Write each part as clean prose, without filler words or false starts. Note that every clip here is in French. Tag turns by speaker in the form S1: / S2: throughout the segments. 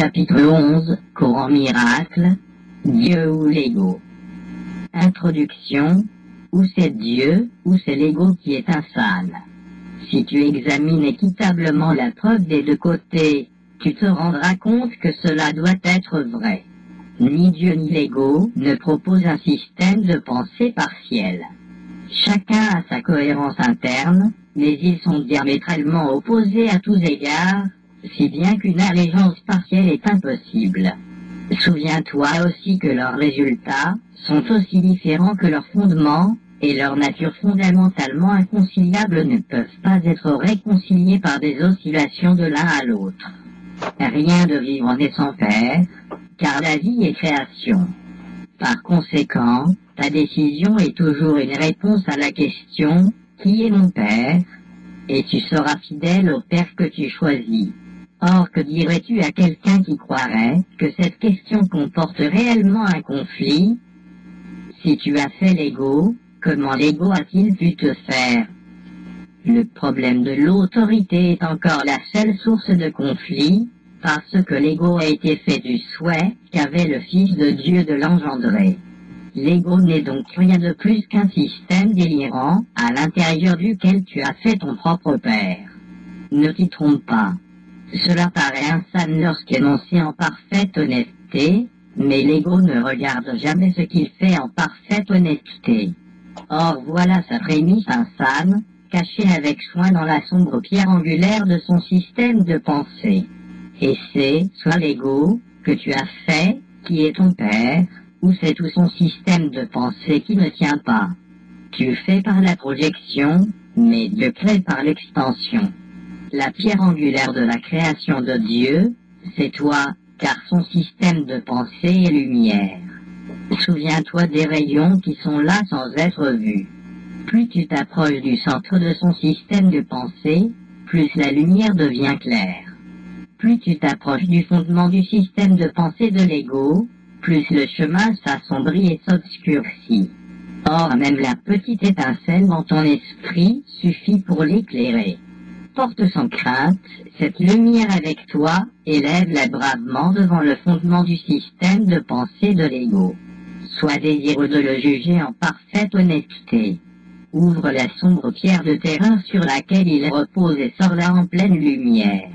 S1: Chapitre 11, Courant miracle, Dieu ou l'ego. Introduction, ou c'est Dieu, ou c'est l'ego qui est insane. Si tu examines équitablement la preuve des deux côtés, tu te rendras compte que cela doit être vrai. Ni Dieu ni l'ego ne proposent un système de pensée partiel. Chacun a sa cohérence interne, mais ils sont diamétralement opposés à tous égards, si bien qu'une allégeance partielle est impossible. Souviens-toi aussi que leurs résultats sont aussi différents que leurs fondements, et leur nature fondamentalement inconciliable ne peuvent pas être réconciliées par des oscillations de l'un à l'autre. Rien de vivre n'est sans père, car la vie est création. Par conséquent, ta décision est toujours une réponse à la question « Qui est mon père ?» et tu seras fidèle au père que tu choisis. Or, que dirais-tu à quelqu'un qui croirait que cette question comporte réellement un conflit? Si tu as fait l'ego, comment l'ego a-t-il pu te faire? Le problème de l'autorité est encore la seule source de conflit, parce que l'ego a été fait du souhait qu'avait le Fils de Dieu de l'engendrer. L'ego n'est donc rien de plus qu'un système délirant, à l'intérieur duquel tu as fait ton propre père. Ne t'y trompe pas. Cela paraît insane lorsqu'énoncé en parfaite honnêteté, mais l'ego ne regarde jamais ce qu'il fait en parfaite honnêteté. Or voilà sa prémisse insane, cachée avec soin dans la sombre pierre angulaire de son système de pensée. Et c'est, soit l'ego, que tu as fait, qui est ton père, ou c'est tout son système de pensée qui ne tient pas. Tu fais par la projection, mais Dieu crée par l'extension. La pierre angulaire de la création de Dieu, c'est toi, car son système de pensée est lumière. Souviens-toi des rayons qui sont là sans être vus. Plus tu t'approches du centre de son système de pensée, plus la lumière devient claire. Plus tu t'approches du fondement du système de pensée de l'ego, plus le chemin s'assombrit et s'obscurcit. Or, même la petite étincelle dans ton esprit suffit pour l'éclairer. Porte sans crainte cette lumière avec toi et lève-la bravement devant le fondement du système de pensée de l'ego. Sois désireux de le juger en parfaite honnêteté. Ouvre la sombre pierre de terrain sur laquelle il repose et sors-la en pleine lumière.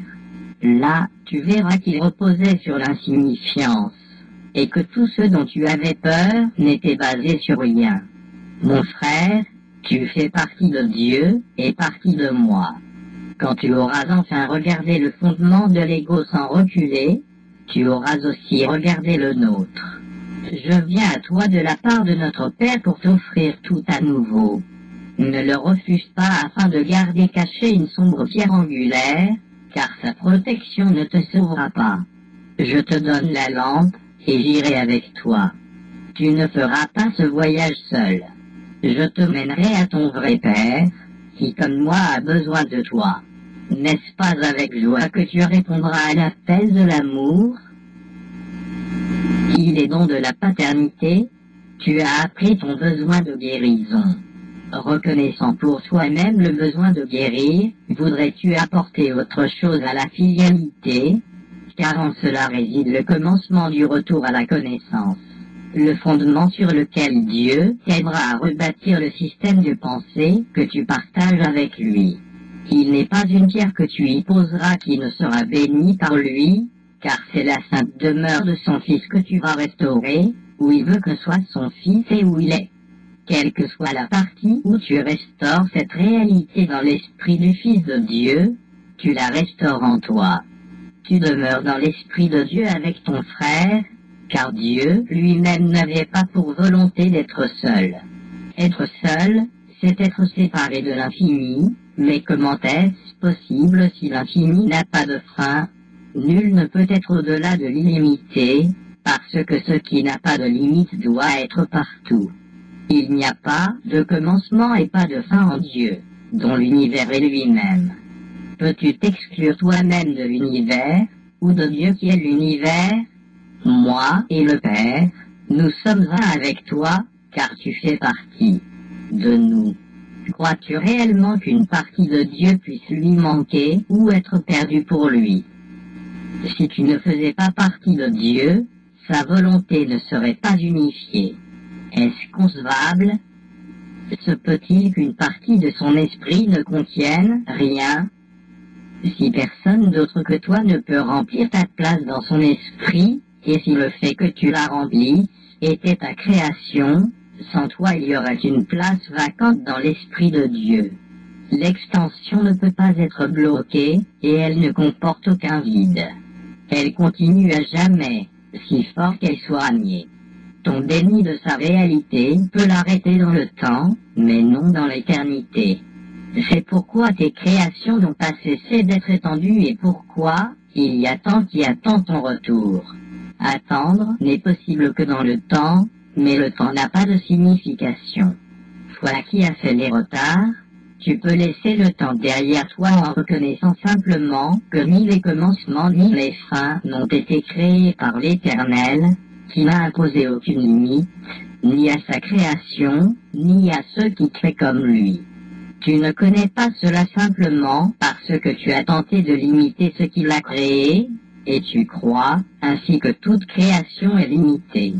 S1: Là, tu verras qu'il reposait sur l'insignifiance, et que tout ce dont tu avais peur n'était basé sur rien. Mon frère, tu fais partie de Dieu et partie de moi. Quand tu auras enfin regardé le fondement de l'ego sans reculer, tu auras aussi regardé le nôtre. Je viens à toi de la part de notre Père pour t'offrir tout à nouveau. Ne le refuse pas afin de garder cachée une sombre pierre angulaire, car sa protection ne te sauvera pas. Je te donne la lampe, et j'irai avec toi. Tu ne feras pas ce voyage seul. Je te mènerai à ton vrai Père, qui comme moi a besoin de toi. N'est-ce pas avec joie que tu répondras à l'appel de l'amour? Il est don de la paternité, tu as appris ton besoin de guérison. Reconnaissant pour toi-même le besoin de guérir, voudrais-tu apporter autre chose à la filialité? Car en cela réside le commencement du retour à la connaissance. Le fondement sur lequel Dieu t'aidera à rebâtir le système de pensée que tu partages avec lui. Il n'est pas une pierre que tu y poseras qui ne sera bénie par lui, car c'est la sainte demeure de son Fils que tu vas restaurer, où il veut que soit son Fils et où il est. Quelle que soit la partie où tu restaures cette réalité dans l'esprit du Fils de Dieu, tu la restaures en toi. Tu demeures dans l'esprit de Dieu avec ton frère, car Dieu lui-même n'avait pas pour volonté d'être seul. Être seul, c'est être séparé de l'infini, mais comment est-ce possible si l'infini n'a pas de frein? Nul ne peut être au-delà de l'illimité, parce que ce qui n'a pas de limite doit être partout. Il n'y a pas de commencement et pas de fin en Dieu, dont l'univers est lui-même. Peux-tu t'exclure toi-même de l'univers, ou de Dieu qui est l'univers? Moi et le Père, nous sommes un avec toi, car tu fais partie de nous. Crois-tu réellement qu'une partie de Dieu puisse lui manquer ou être perdue pour lui? Si tu ne faisais pas partie de Dieu, sa volonté ne serait pas unifiée. Est-ce concevable? Se peut-il qu'une partie de son esprit ne contienne rien? Si personne d'autre que toi ne peut remplir ta place dans son esprit, et si le fait que tu la remplis était ta création, sans toi il y aurait une place vacante dans l'esprit de Dieu. L'extension ne peut pas être bloquée, et elle ne comporte aucun vide. Elle continue à jamais, si fort qu'elle soit niée. Ton déni de sa réalité peut l'arrêter dans le temps, mais non dans l'éternité. C'est pourquoi tes créations n'ont pas cessé d'être étendues et pourquoi il y a tant qui attend ton retour. Attendre n'est possible que dans le temps, mais le temps n'a pas de signification. Toi qui as fait les retards, tu peux laisser le temps derrière toi en reconnaissant simplement que ni les commencements ni les fins n'ont été créés par l'Éternel, qui n'a imposé aucune limite, ni à sa création, ni à ceux qui créent comme lui. Tu ne connais pas cela simplement parce que tu as tenté de limiter ce qu'il a créé, et tu crois, ainsi que toute création est limitée.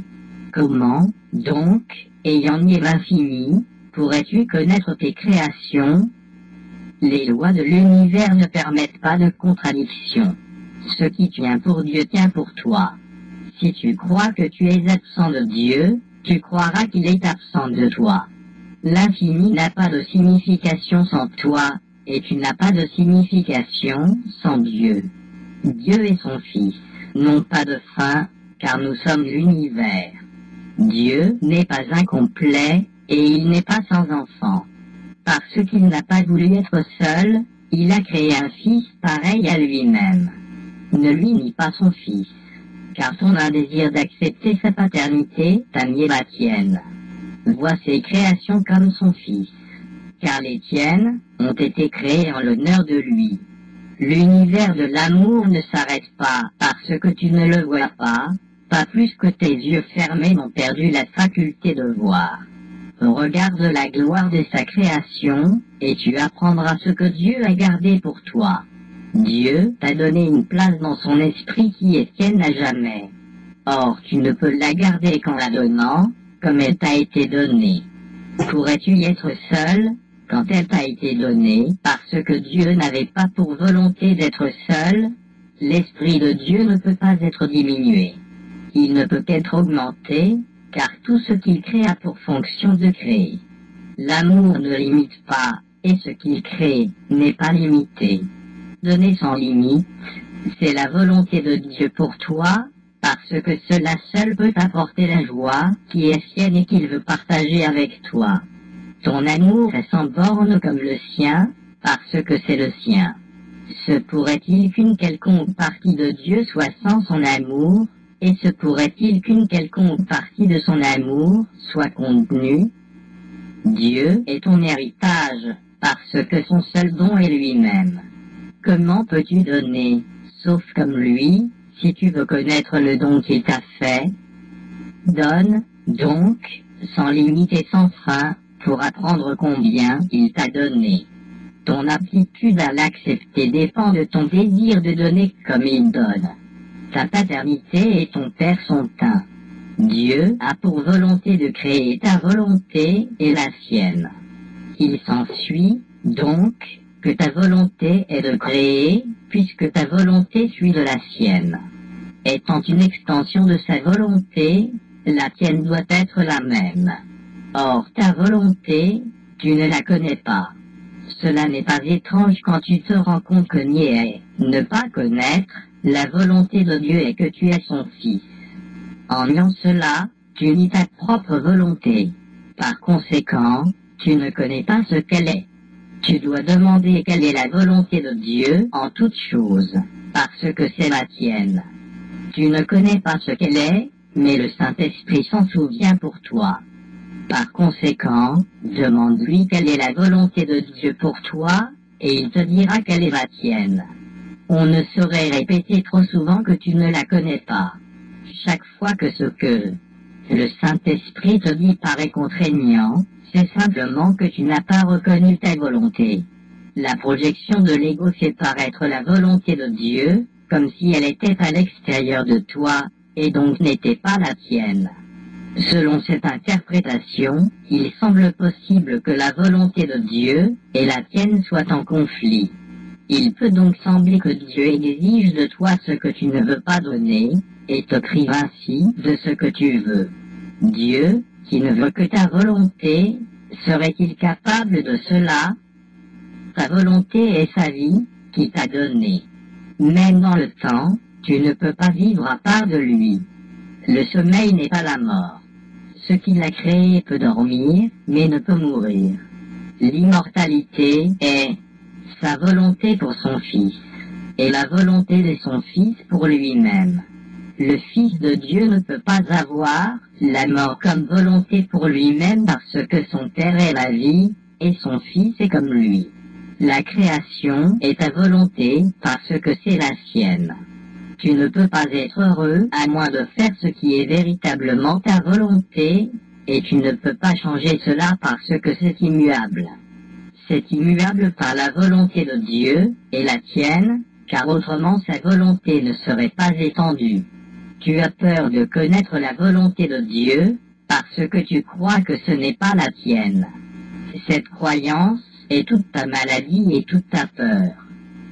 S1: Comment, donc, ayant nié l'infini, pourrais-tu connaître tes créations? Les lois de l'univers ne permettent pas de contradiction. Ce qui tient pour Dieu tient pour toi. Si tu crois que tu es absent de Dieu, tu croiras qu'il est absent de toi. L'infini n'a pas de signification sans toi, et tu n'as pas de signification sans Dieu. Dieu et son Fils n'ont pas de fin, car nous sommes l'univers. Dieu n'est pas incomplet, et il n'est pas sans enfant. Parce qu'il n'a pas voulu être seul, il a créé un Fils pareil à lui-même. Ne lui nie pas son Fils, car ton désir d'accepter sa paternité t'a nié la tienne. Vois ses créations comme son Fils, car les tiennes ont été créées en l'honneur de lui. L'univers de l'amour ne s'arrête pas parce que tu ne le vois pas plus que tes yeux fermés n'ont perdu la faculté de voir. Regarde la gloire de sa création, et tu apprendras ce que Dieu a gardé pour toi. Dieu t'a donné une place dans son esprit qui est tienne à jamais. Or, tu ne peux la garder qu'en la donnant, comme elle t'a été donnée. Pourrais-tu y être seul, quand elle t'a été donnée, parce que Dieu n'avait pas pour volonté d'être seul? L'Esprit de Dieu ne peut pas être diminué. Il ne peut qu'être augmenté, car tout ce qu'il crée a pour fonction de créer. L'amour ne limite pas, et ce qu'il crée n'est pas limité. Donner sans limite, c'est la volonté de Dieu pour toi, parce que cela seul peut apporter la joie qui est sienne et qu'il veut partager avec toi. Ton amour est sans borne comme le sien, parce que c'est le sien. Se pourrait-il qu'une quelconque partie de Dieu soit sans son amour, et se pourrait-il qu'une quelconque partie de son amour soit contenue? Dieu est ton héritage, parce que son seul don est lui-même. Comment peux-tu donner, sauf comme lui, si tu veux connaître le don qu'il t'a fait? Donne, donc, sans limite et sans fin, pour apprendre combien il t'a donné. Ton aptitude à l'accepter dépend de ton désir de donner comme il donne. Ta paternité et ton Père sont un. Dieu a pour volonté de créer ta volonté et la sienne. Il s'ensuit, donc, que ta volonté est de créer, puisque ta volonté suit de la sienne. Étant une extension de sa volonté, la tienne doit être la même. Or, ta volonté, tu ne la connais pas. Cela n'est pas étrange quand tu te rends compte que nier ne pas connaître la volonté de Dieu et que tu es son Fils. En niant cela, tu nies ta propre volonté. Par conséquent, tu ne connais pas ce qu'elle est. Tu dois demander quelle est la volonté de Dieu en toutes choses, parce que c'est la tienne. Tu ne connais pas ce qu'elle est, mais le Saint-Esprit s'en souvient pour toi. Par conséquent, demande-lui quelle est la volonté de Dieu pour toi, et il te dira quelle est la tienne. On ne saurait répéter trop souvent que tu ne la connais pas. Chaque fois que ce que le Saint-Esprit te dit paraît contraignant, c'est simplement que tu n'as pas reconnu ta volonté. La projection de l'ego fait paraître la volonté de Dieu, comme si elle était à l'extérieur de toi, et donc n'était pas la tienne. Selon cette interprétation, il semble possible que la volonté de Dieu et la tienne soient en conflit. Il peut donc sembler que Dieu exige de toi ce que tu ne veux pas donner, et te prive ainsi de ce que tu veux. Dieu, qui ne veut que ta volonté, serait-il capable de cela? Ta volonté est sa vie, qui t'a donné. Même dans le temps, tu ne peux pas vivre à part de lui. Le sommeil n'est pas la mort. Ce qu'il a créé peut dormir, mais ne peut mourir. L'immortalité est sa volonté pour son Fils, et la volonté de son Fils pour lui-même. Le Fils de Dieu ne peut pas avoir la mort comme volonté pour lui-même parce que son Père est la vie, et son Fils est comme lui. La création est ta volonté parce que c'est la sienne. Tu ne peux pas être heureux à moins de faire ce qui est véritablement ta volonté, et tu ne peux pas changer cela parce que c'est immuable. C'est immuable par la volonté de Dieu et la tienne, car autrement sa volonté ne serait pas étendue. Tu as peur de connaître la volonté de Dieu parce que tu crois que ce n'est pas la tienne. Cette croyance est toute ta maladie et toute ta peur.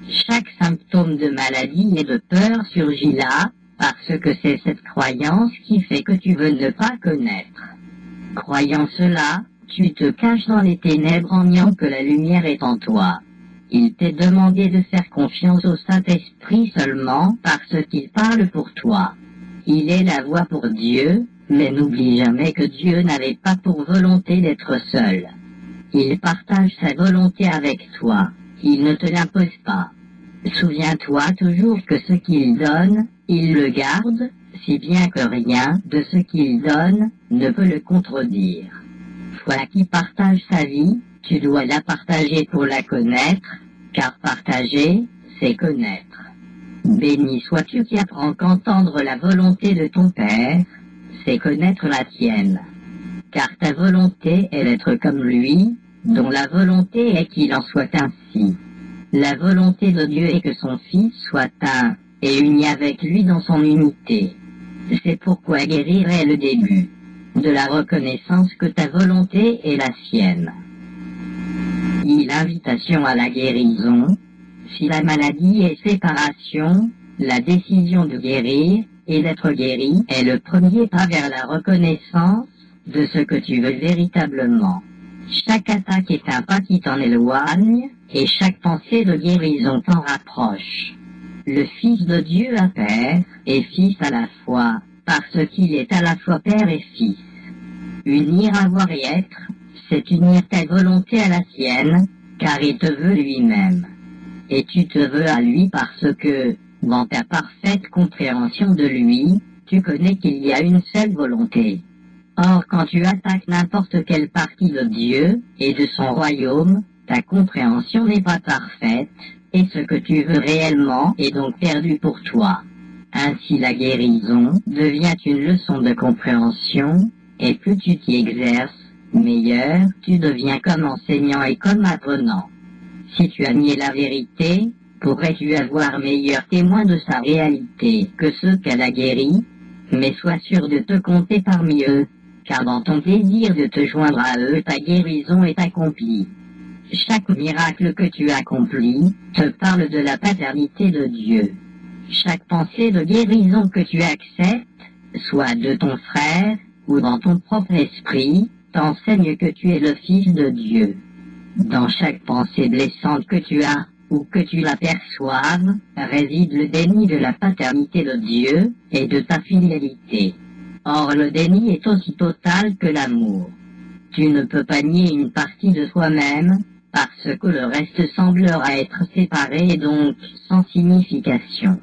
S1: Chaque symptôme de maladie et de peur surgit là, parce que c'est cette croyance qui fait que tu veux ne pas connaître. Croyant cela, tu te caches dans les ténèbres en niant que la lumière est en toi. Il t'est demandé de faire confiance au Saint-Esprit seulement parce qu'il parle pour toi. Il est la voie pour Dieu, mais n'oublie jamais que Dieu n'avait pas pour volonté d'être seul. Il partage sa volonté avec toi. Il ne te l'impose pas. Souviens-toi toujours que ce qu'il donne, il le garde, si bien que rien de ce qu'il donne ne peut le contredire. Toi qui partages sa vie, tu dois la partager pour la connaître, car partager, c'est connaître. Béni sois-tu qui apprends qu'entendre la volonté de ton Père, c'est connaître la tienne. Car ta volonté est d'être comme lui, dont la volonté est qu'il en soit ainsi. La volonté de Dieu est que son Fils soit un, et uni avec lui dans son unité. C'est pourquoi guérir est le début de la reconnaissance que ta volonté est la sienne. L'invitation à la guérison. Si la maladie est séparation, la décision de guérir et d'être guéri est le premier pas vers la reconnaissance de ce que tu veux véritablement. Chaque attaque est un pas qui t'en éloigne, et chaque pensée de guérison t'en rapproche. Le Fils de Dieu a Père et Fils à la fois, parce qu'il est à la fois Père et Fils. Unir, avoir et être, c'est unir ta volonté à la sienne, car il te veut lui-même. Et tu te veux à lui parce que, dans ta parfaite compréhension de lui, tu connais qu'il y a une seule volonté. Or, quand tu attaques n'importe quelle partie de Dieu et de son royaume, ta compréhension n'est pas parfaite, et ce que tu veux réellement est donc perdu pour toi. Ainsi la guérison devient une leçon de compréhension, et plus tu t'y exerces, meilleur tu deviens comme enseignant et comme apprenant. Si tu as nié la vérité, pourrais-tu avoir meilleur témoin de sa réalité que ceux qu'elle a guéris? Mais sois sûr de te compter parmi eux, car dans ton désir de te joindre à eux, ta guérison est accomplie. Chaque miracle que tu accomplis te parle de la paternité de Dieu. Chaque pensée de guérison que tu acceptes, soit de ton frère ou dans ton propre esprit, t'enseigne que tu es le Fils de Dieu. Dans chaque pensée blessante que tu as, ou que tu l'aperçoives, réside le déni de la paternité de Dieu et de ta fidélité. Or le déni est aussi total que l'amour. Tu ne peux pas nier une partie de toi-même, parce que le reste semblera être séparé et donc sans signification.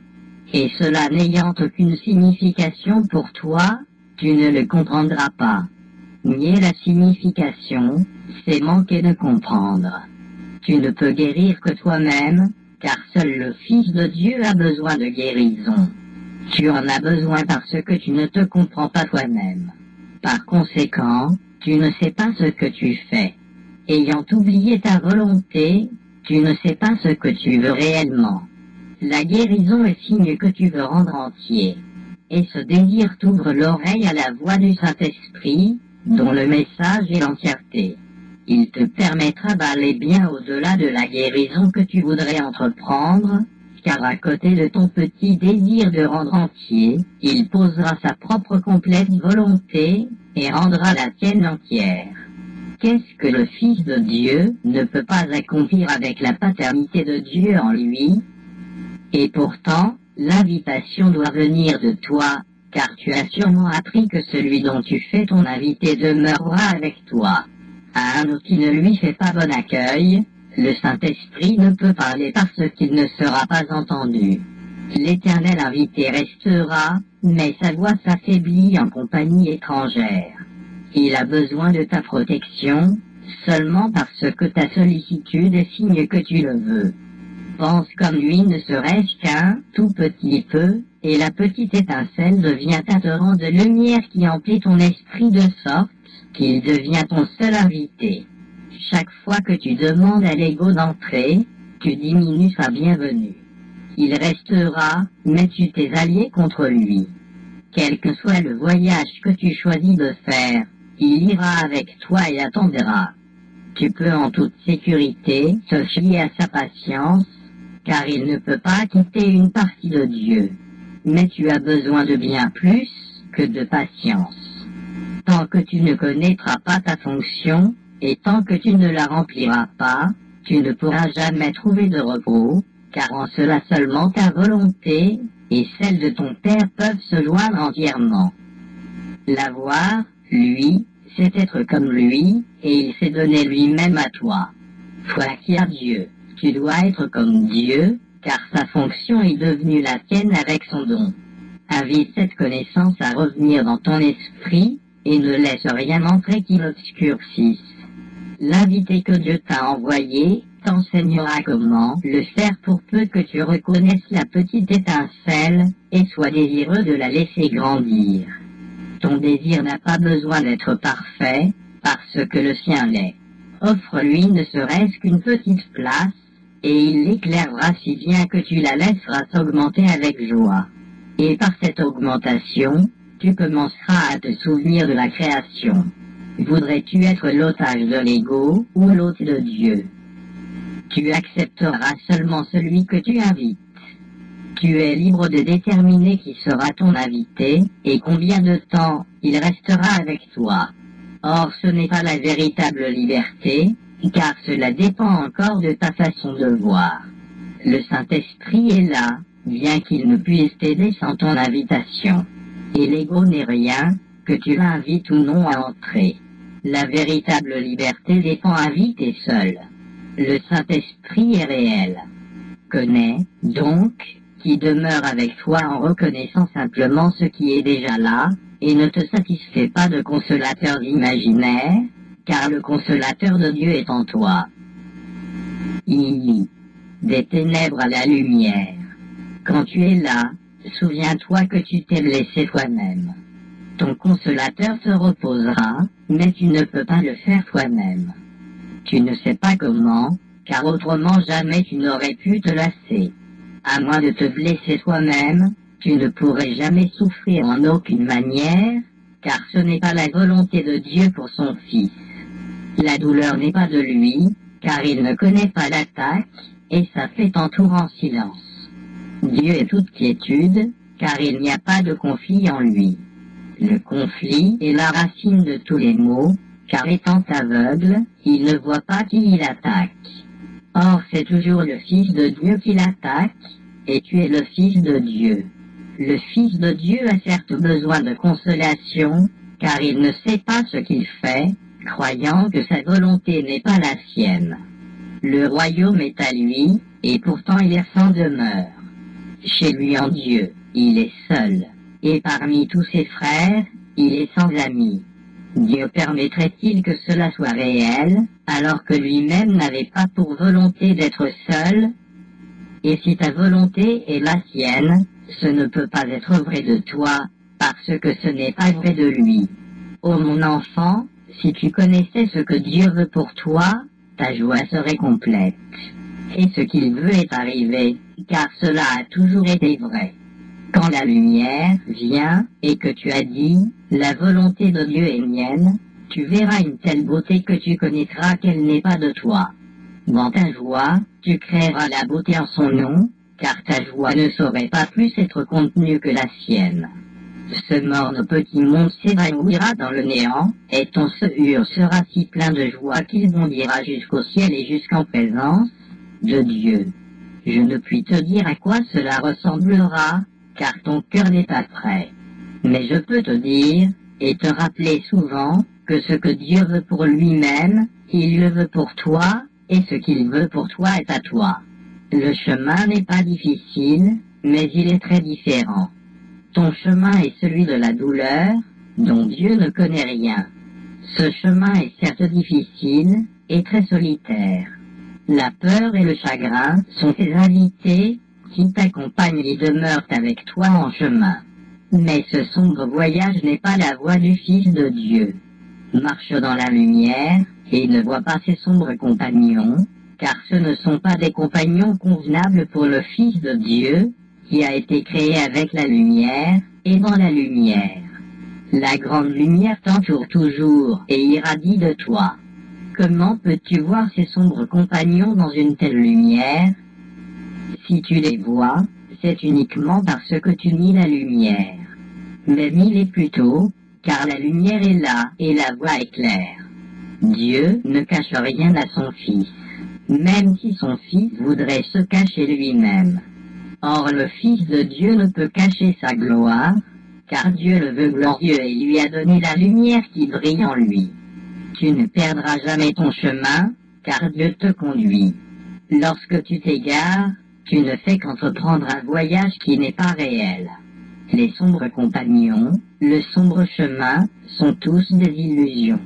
S1: Et cela n'ayant aucune signification pour toi, tu ne le comprendras pas. Nier la signification, c'est manquer de comprendre. Tu ne peux guérir que toi-même, car seul le Fils de Dieu a besoin de guérison. Tu en as besoin parce que tu ne te comprends pas toi-même. Par conséquent, tu ne sais pas ce que tu fais. Ayant oublié ta volonté, tu ne sais pas ce que tu veux réellement. La guérison est signe que tu veux rendre entier. Et ce désir t'ouvre l'oreille à la voix du Saint-Esprit, dont le message est l'entièreté. Il te permettra d'aller bien au-delà de la guérison que tu voudrais entreprendre, car à côté de ton petit désir de rendre entier, il posera sa propre complète volonté et rendra la tienne entière. Qu'est-ce que le Fils de Dieu ne peut pas accomplir avec la paternité de Dieu en lui? Et pourtant, l'invitation doit venir de toi, car tu as sûrement appris que celui dont tu fais ton invité demeurera avec toi. À un autre qui ne lui fait pas bon accueil, le Saint-Esprit ne peut parler parce qu'il ne sera pas entendu. L'Éternel invité restera, mais sa voix s'affaiblit en compagnie étrangère. Il a besoin de ta protection, seulement parce que ta sollicitude est signe que tu le veux. Pense comme lui ne serait-ce qu'un tout petit peu, et la petite étincelle devient un torrent de lumière qui emplit ton esprit de sorte qu'il devient ton seul invité. Chaque fois que tu demandes à l'ego d'entrer, tu diminues sa bienvenue. Il restera, mais tu t'es allié contre lui. Quel que soit le voyage que tu choisis de faire, il ira avec toi et attendra. Tu peux en toute sécurité te fier à sa patience, car il ne peut pas quitter une partie de Dieu. Mais tu as besoin de bien plus que de patience. Tant que tu ne connaîtras pas ta fonction, et tant que tu ne la rempliras pas, tu ne pourras jamais trouver de repos, car en cela seulement ta volonté et celle de ton Père peuvent se joindre entièrement. L'avoir, lui, c'est être comme lui, et il s'est donné lui-même à toi. Toi qui as Dieu, tu dois être comme Dieu, car sa fonction est devenue la tienne avec son don. Invite cette connaissance à revenir dans ton esprit, et ne laisse rien entrer qui l'obscurcisse. L'invité que Dieu t'a envoyé t'enseignera comment le faire pour peu que tu reconnaisses la petite étincelle et sois désireux de la laisser grandir. Ton désir n'a pas besoin d'être parfait, parce que le sien l'est. Offre-lui ne serait-ce qu'une petite place, et il l'éclairera si bien que tu la laisseras s'augmenter avec joie. Et par cette augmentation, tu commenceras à te souvenir de la création. Voudrais-tu être l'otage de l'ego ou l'hôte de Dieu? Tu accepteras seulement celui que tu invites. Tu es libre de déterminer qui sera ton invité et combien de temps il restera avec toi. Or, ce n'est pas la véritable liberté, car cela dépend encore de ta façon de voir. Le Saint-Esprit est là, bien qu'il ne puisse t'aider sans ton invitation. Et l'ego n'est rien, que tu l'invites ou non à entrer. La véritable liberté dépend invité seul. Le Saint-Esprit est réel. Connais, donc, qui demeure avec toi en reconnaissant simplement ce qui est déjà là, et ne te satisfais pas de consolateurs imaginaires, car le consolateur de Dieu est en toi. Des ténèbres à la lumière. Quand tu es là, souviens-toi que tu t'es blessé toi-même. Ton consolateur te reposera, mais tu ne peux pas le faire toi-même. Tu ne sais pas comment, car autrement jamais tu n'aurais pu te lasser. À moins de te blesser toi-même, tu ne pourrais jamais souffrir en aucune manière, car ce n'est pas la volonté de Dieu pour son Fils. La douleur n'est pas de lui, car il ne connaît pas l'attaque, et ça fait entour en silence. Dieu est toute quiétude, car il n'y a pas de conflit en lui. Le conflit est la racine de tous les maux, car étant aveugle, il ne voit pas qui il attaque. Or c'est toujours le Fils de Dieu qui l'attaque, et tu es le Fils de Dieu. Le Fils de Dieu a certes besoin de consolation, car il ne sait pas ce qu'il fait, croyant que sa volonté n'est pas la sienne. Le royaume est à lui, et pourtant il est sans demeure. Chez lui en Dieu, il est seul, et parmi tous ses frères, il est sans amis. Dieu permettrait-il que cela soit réel, alors que lui-même n'avait pas pour volonté d'être seul? Et si ta volonté est la sienne, ce ne peut pas être vrai de toi, parce que ce n'est pas vrai de lui. Ô mon enfant, si tu connaissais ce que Dieu veut pour toi, ta joie serait complète. et ce qu'il veut est arrivé, car cela a toujours été vrai. Quand la lumière vient, et que tu as dit, la volonté de Dieu est mienne, tu verras une telle beauté que tu connaîtras qu'elle n'est pas de toi. Dans ta joie, tu créeras la beauté en son nom, car ta joie ne saurait pas plus être contenue que la sienne. Ce morne petit monde s'évanouira dans le néant, et ton sehur sera si plein de joie qu'il bondira jusqu'au ciel et jusqu'en présence de Dieu. Je ne puis te dire à quoi cela ressemblera, car ton cœur n'est pas prêt. Mais je peux te dire, et te rappeler souvent, que ce que Dieu veut pour lui-même, il le veut pour toi, et ce qu'il veut pour toi est à toi. Le chemin n'est pas difficile, mais il est très différent. Ton chemin est celui de la douleur, dont Dieu ne connaît rien. Ce chemin est certes difficile, et très solitaire. La peur et le chagrin sont tes invités, qui t'accompagnent et demeurent avec toi en chemin. Mais ce sombre voyage n'est pas la voie du Fils de Dieu. Marche dans la lumière, et ne vois pas ses sombres compagnons, car ce ne sont pas des compagnons convenables pour le Fils de Dieu, qui a été créé avec la lumière, et dans la lumière. La grande lumière t'entoure toujours, et irradie de toi. Comment peux-tu voir ces sombres compagnons dans une telle lumière? Si tu les vois, c'est uniquement parce que tu nies la lumière. Mais nie-les plutôt, car la lumière est là, et la voie est claire. Dieu ne cache rien à son Fils, même si son Fils voudrait se cacher lui-même. Or le Fils de Dieu ne peut cacher sa gloire, car Dieu le veut glorieux et lui a donné la lumière qui brille en lui. Tu ne perdras jamais ton chemin, car Dieu te conduit. Lorsque tu t'égares, tu ne fais qu'entreprendre un voyage qui n'est pas réel. Les sombres compagnons, le sombre chemin, sont tous des illusions.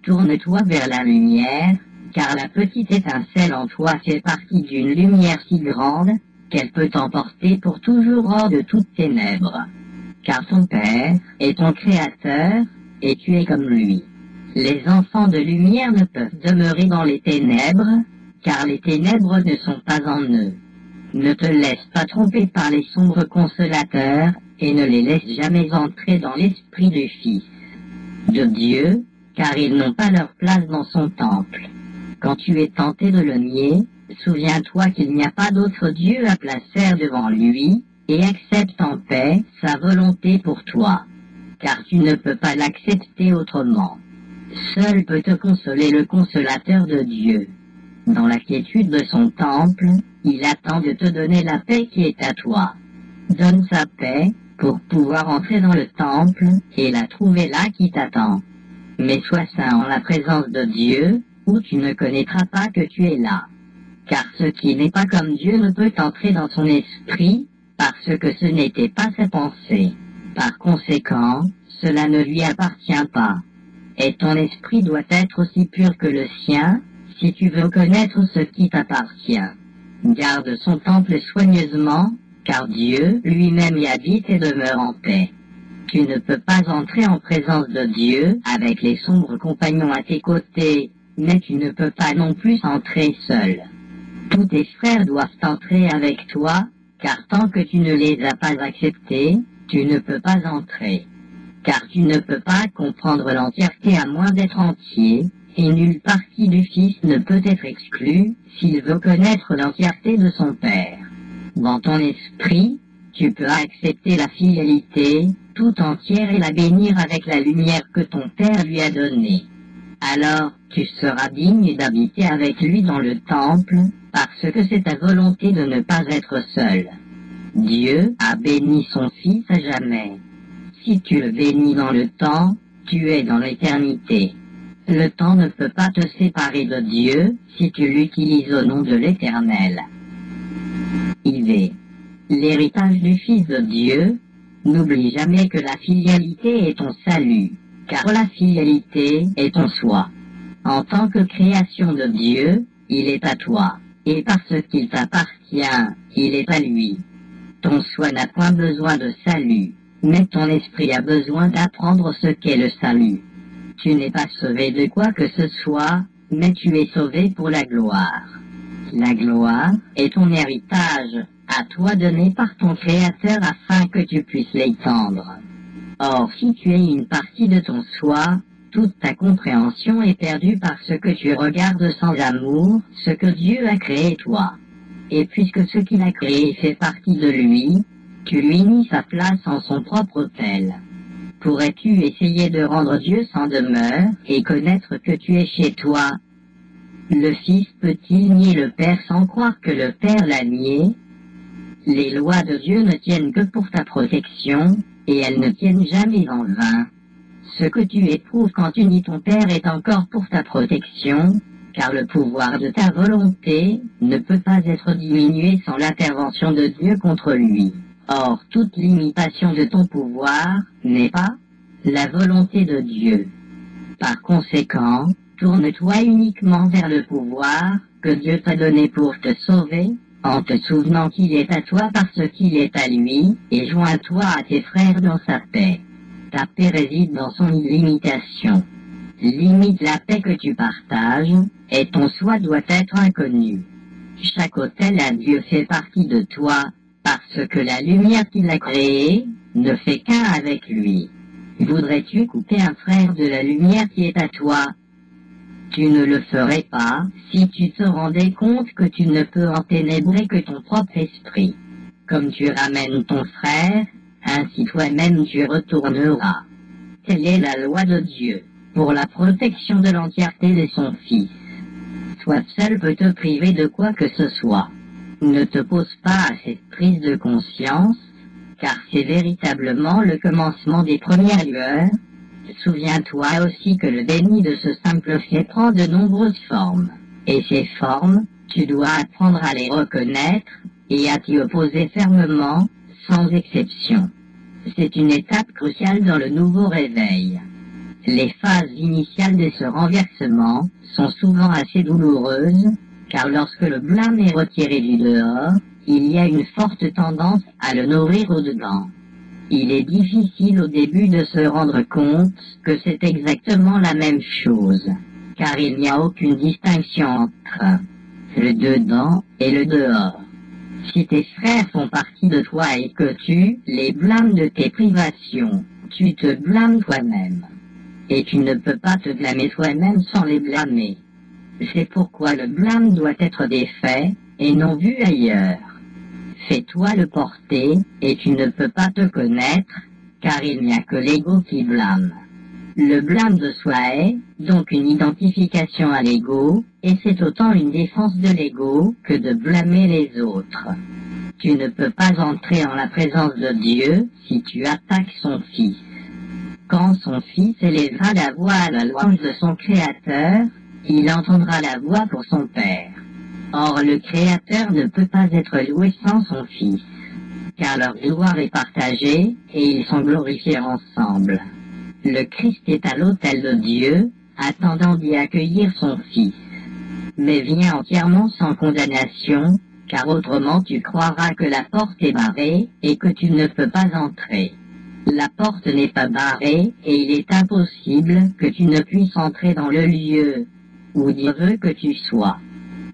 S1: Tourne-toi vers la lumière, car la petite étincelle en toi fait partie d'une lumière si grande, qu'elle peut t'emporter pour toujours hors de toutes ténèbres. Car ton Père est ton Créateur, et tu es comme lui. Les enfants de lumière ne peuvent demeurer dans les ténèbres, car les ténèbres ne sont pas en eux. Ne te laisse pas tromper par les sombres consolateurs, et ne les laisse jamais entrer dans l'esprit du Fils de Dieu, car ils n'ont pas leur place dans son temple. Quand tu es tenté de le nier, souviens-toi qu'il n'y a pas d'autre Dieu à placer devant lui, et accepte en paix sa volonté pour toi, car tu ne peux pas l'accepter autrement. Seul peut te consoler le consolateur de Dieu. Dans la quiétude de son temple, il attend de te donner la paix qui est à toi. Donne sa paix pour pouvoir entrer dans le temple et la trouver là qui t'attend. Mais sois saint en la présence de Dieu, où tu ne connaîtras pas que tu es là. Car ce qui n'est pas comme Dieu ne peut entrer dans son esprit, parce que ce n'était pas sa pensée. Par conséquent, cela ne lui appartient pas. Et ton esprit doit être aussi pur que le sien, si tu veux connaître ce qui t'appartient. Garde son temple soigneusement, car Dieu lui-même y habite et demeure en paix. Tu ne peux pas entrer en présence de Dieu avec les sombres compagnons à tes côtés, mais tu ne peux pas non plus entrer seul. Tous tes frères doivent entrer avec toi, car tant que tu ne les as pas acceptés, tu ne peux pas entrer. Car tu ne peux pas comprendre l'entièreté à moins d'être entier, et nulle partie du Fils ne peut être exclue s'il veut connaître l'entièreté de son Père. Dans ton esprit, tu peux accepter la fidélité tout entière et la bénir avec la lumière que ton Père lui a donnée. Alors, tu seras digne d'habiter avec lui dans le temple, parce que c'est ta volonté de ne pas être seul. Dieu a béni son Fils à jamais. Si tu le bénis dans le temps, tu es dans l'éternité. Le temps ne peut pas te séparer de Dieu si tu l'utilises au nom de l'Éternel. IV. L'héritage du Fils de Dieu. N'oublie jamais que la filialité est ton salut, car la filialité est ton soi. En tant que création de Dieu, il est à toi, et parce qu'il t'appartient, il est à lui. Ton soi n'a point besoin de salut, mais ton esprit a besoin d'apprendre ce qu'est le salut. Tu n'es pas sauvé de quoi que ce soit, mais tu es sauvé pour la gloire. La gloire est ton héritage, à toi donné par ton Créateur afin que tu puisses l'étendre. Or, si tu es une partie de ton soi, toute ta compréhension est perdue parce que tu regardes sans amour ce que Dieu a créé toi. Et puisque ce qu'il a créé fait partie de lui, tu lui nies sa place en son propre autel. Pourrais-tu essayer de rendre Dieu sans demeure et connaître que tu es chez toi? Le Fils peut-il nier le Père sans croire que le Père l'a nié? Les lois de Dieu ne tiennent que pour ta protection, et elles ne tiennent jamais en vain. Ce que tu éprouves quand tu nies ton Père est encore pour ta protection, car le pouvoir de ta volonté ne peut pas être diminué sans l'intervention de Dieu contre lui. Or, toute limitation de ton pouvoir n'est pas la volonté de Dieu. Par conséquent, tourne-toi uniquement vers le pouvoir que Dieu t'a donné pour te sauver, en te souvenant qu'il est à toi parce qu'il est à lui, et joins-toi à tes frères dans sa paix. Ta paix réside dans son illimitation. Limite la paix que tu partages, et ton soi doit être inconnu. Chaque autel à Dieu fait partie de toi, parce que la lumière qu'il a créée ne fait qu'un avec lui. Voudrais-tu couper un frère de la lumière qui est à toi? Tu ne le ferais pas si tu te rendais compte que tu ne peux enténébrer que ton propre esprit. Comme tu ramènes ton frère, ainsi toi-même tu retourneras. Telle est la loi de Dieu, pour la protection de l'entièreté de son Fils. Toi seul peut te priver de quoi que ce soit. Ne te pose pas à cette prise de conscience, car c'est véritablement le commencement des premières lueurs. Souviens-toi aussi que le déni de ce simple fait prend de nombreuses formes, et ces formes, tu dois apprendre à les reconnaître, et à t'y opposer fermement, sans exception. C'est une étape cruciale dans le nouveau réveil. Les phases initiales de ce renversement sont souvent assez douloureuses, car lorsque le blâme est retiré du dehors, il y a une forte tendance à le nourrir au-dedans. Il est difficile au début de se rendre compte que c'est exactement la même chose, car il n'y a aucune distinction entre le dedans et le dehors. Si tes frères font partie de toi et que tu les blâmes de tes privations, tu te blâmes toi-même. Et tu ne peux pas te blâmer toi-même sans les blâmer. C'est pourquoi le blâme doit être défait et non vu ailleurs. Fais-toi le porter, et tu ne peux pas te connaître, car il n'y a que l'ego qui blâme. Le blâme de soi est, donc, une identification à l'ego, et c'est autant une défense de l'ego que de blâmer les autres. Tu ne peux pas entrer en la présence de Dieu si tu attaques son Fils. Quand son Fils élèvera la voix à la louange de son Créateur, il entendra la voix pour son Père. Or, le Créateur ne peut pas être loué sans son Fils, car leur gloire est partagée et ils sont glorifiés ensemble. Le Christ est à l'autel de Dieu, attendant d'y accueillir son Fils. Mais viens entièrement sans condamnation, car autrement tu croiras que la porte est barrée et que tu ne peux pas entrer. La porte n'est pas barrée et il est impossible que tu ne puisses entrer dans le lieu où Dieu veut que tu sois.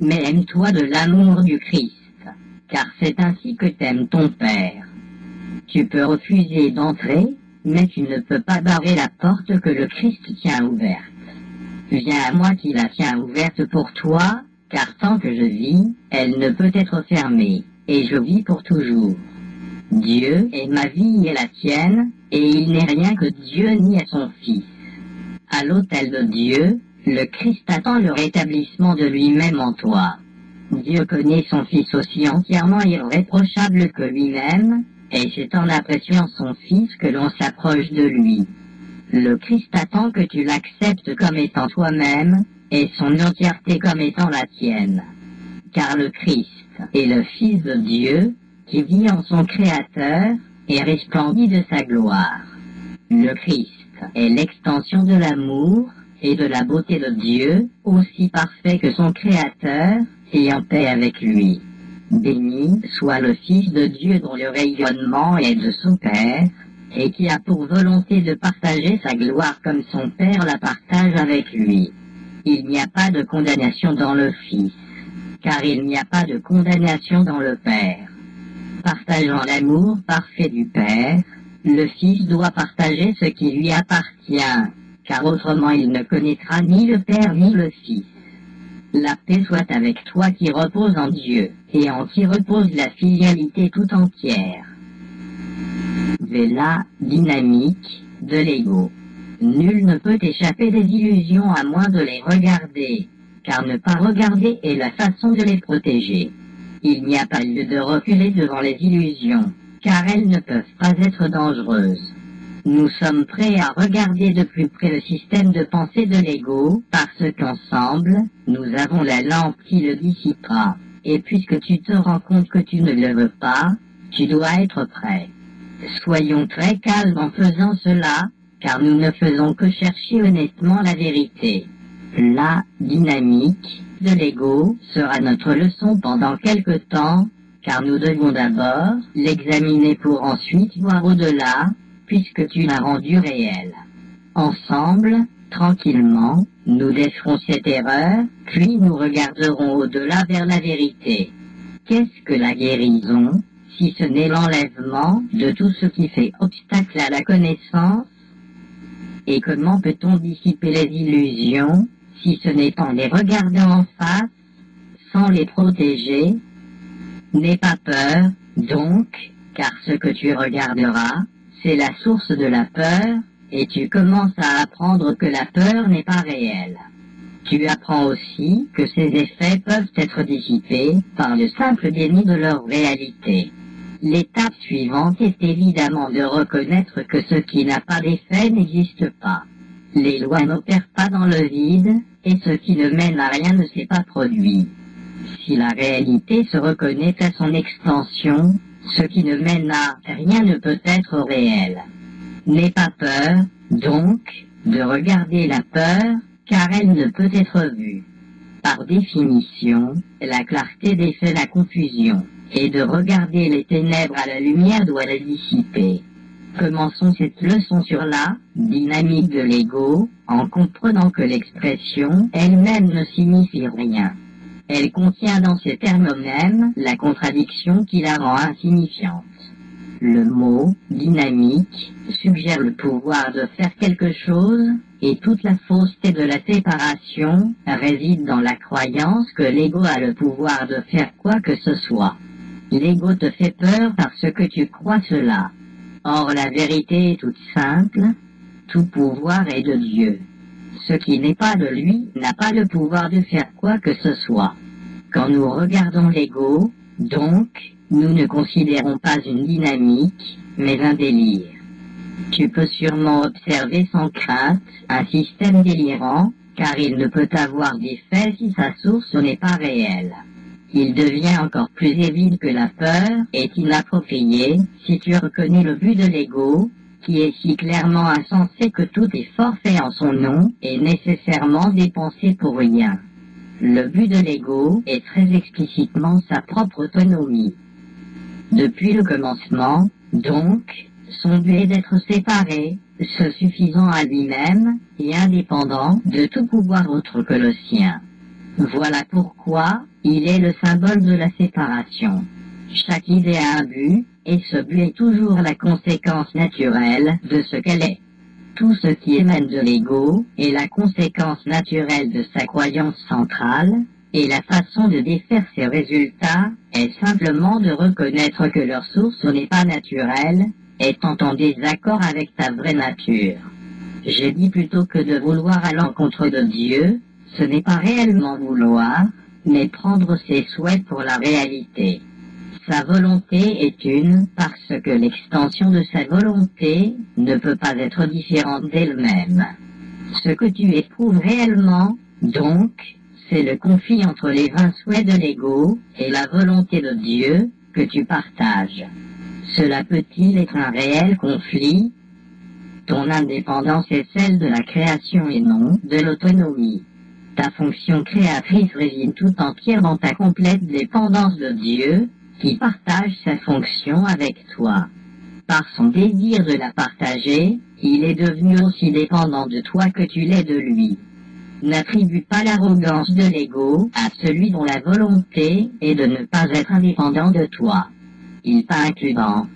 S1: Mais aime-toi de l'amour du Christ, car c'est ainsi que t'aime ton Père. Tu peux refuser d'entrer, mais tu ne peux pas barrer la porte que le Christ tient ouverte. Viens à moi qui la tiens ouverte pour toi, car tant que je vis, elle ne peut être fermée, et je vis pour toujours. Dieu est ma vie et la tienne, et il n'est rien que Dieu ni à son Fils. À l'autel de Dieu, le Christ attend le rétablissement de lui-même en toi. Dieu connaît son Fils aussi entièrement irréprochable que lui-même, et c'est en appréciant son Fils que l'on s'approche de lui. Le Christ attend que tu l'acceptes comme étant toi-même, et son entièreté comme étant la tienne. Car le Christ est le Fils de Dieu, qui vit en son Créateur, et resplendit de sa gloire. Le Christ est l'extension de l'amour, et de la beauté de Dieu, aussi parfait que son Créateur, et en paix avec lui. Béni soit le Fils de Dieu dont le rayonnement est de son Père, et qui a pour volonté de partager sa gloire comme son Père la partage avec lui. Il n'y a pas de condamnation dans le Fils, car il n'y a pas de condamnation dans le Père. Partageant l'amour parfait du Père, le Fils doit partager ce qui lui appartient, car autrement il ne connaîtra ni le Père ni le Fils. La paix soit avec toi qui repose en Dieu, et en qui repose la filialité tout entière. Vela dynamique de l'ego. Nul ne peut échapper des illusions à moins de les regarder, car ne pas regarder est la façon de les protéger. Il n'y a pas lieu de reculer devant les illusions, car elles ne peuvent pas être dangereuses. Nous sommes prêts à regarder de plus près le système de pensée de l'ego, parce qu'ensemble, nous avons la lampe qui le dissipera. Et puisque tu te rends compte que tu ne le veux pas, tu dois être prêt. Soyons très calmes en faisant cela, car nous ne faisons que chercher honnêtement la vérité. La dynamique de l'ego sera notre leçon pendant quelque temps, car nous devons d'abord l'examiner pour ensuite voir au-delà, puisque tu l'as rendu réel. Ensemble, tranquillement, nous déferons cette erreur, puis nous regarderons au-delà vers la vérité. Qu'est-ce que la guérison, si ce n'est l'enlèvement de tout ce qui fait obstacle à la connaissance? Et comment peut-on dissiper les illusions, si ce n'est en les regardant en face, sans les protéger? N'aie pas peur, donc, car ce que tu regarderas, c'est la source de la peur, et tu commences à apprendre que la peur n'est pas réelle. Tu apprends aussi que ces effets peuvent être dissipés par le simple déni de leur réalité. L'étape suivante est évidemment de reconnaître que ce qui n'a pas d'effet n'existe pas. Les lois n'opèrent pas dans le vide, et ce qui ne mène à rien ne s'est pas produit. Si la réalité se reconnaît à son extension, ce qui ne mène à rien ne peut être réel. N'aie pas peur, donc, de regarder la peur, car elle ne peut être vue. Par définition, la clarté défait la confusion, et de regarder les ténèbres à la lumière doit les dissiper. Commençons cette leçon sur la dynamique de l'ego, en comprenant que l'expression elle-même ne signifie rien. Elle contient dans ses termes mêmes la contradiction qui la rend insignifiante. Le mot « dynamique » suggère le pouvoir de faire quelque chose, et toute la fausseté de la séparation réside dans la croyance que l'ego a le pouvoir de faire quoi que ce soit. L'ego te fait peur parce que tu crois cela. Or la vérité est toute simple, tout pouvoir est de Dieu. Ce qui n'est pas de lui n'a pas le pouvoir de faire quoi que ce soit. Quand nous regardons l'ego, donc, nous ne considérons pas une dynamique, mais un délire. Tu peux sûrement observer sans crainte un système délirant, car il ne peut avoir d'effet si sa source n'est pas réelle. Il devient encore plus évident que la peur est inappropriée si tu reconnais le but de l'ego, qui est si clairement insensé que tout effort fait en son nom est nécessairement dépensé pour rien. Le but de l'ego est très explicitement sa propre autonomie. Depuis le commencement, donc, son but est d'être séparé, se suffisant à lui-même et indépendant de tout pouvoir autre que le sien. Voilà pourquoi il est le symbole de la séparation. Chaque idée a un but, et ce but est toujours la conséquence naturelle de ce qu'elle est. Tout ce qui émane de l'ego est la conséquence naturelle de sa croyance centrale, et la façon de défaire ces résultats est simplement de reconnaître que leur source n'est pas naturelle, étant en désaccord avec ta vraie nature. J'ai dit plutôt que de vouloir à l'encontre de Dieu, ce n'est pas réellement vouloir, mais prendre ses souhaits pour la réalité. Sa volonté est une parce que l'extension de sa volonté ne peut pas être différente d'elle-même. Ce que tu éprouves réellement, donc, c'est le conflit entre les vains souhaits de l'ego et la volonté de Dieu que tu partages. Cela peut-il être un réel conflit? Ton indépendance est celle de la création et non de l'autonomie. Ta fonction créatrice réside tout entière dans ta complète dépendance de Dieu, qui partage sa fonction avec toi. Par son désir de la partager, il est devenu aussi dépendant de toi que tu l'es de lui. N'attribue pas l'arrogance de l'ego à celui dont la volonté est de ne pas être indépendant de toi. Il t'inclut dans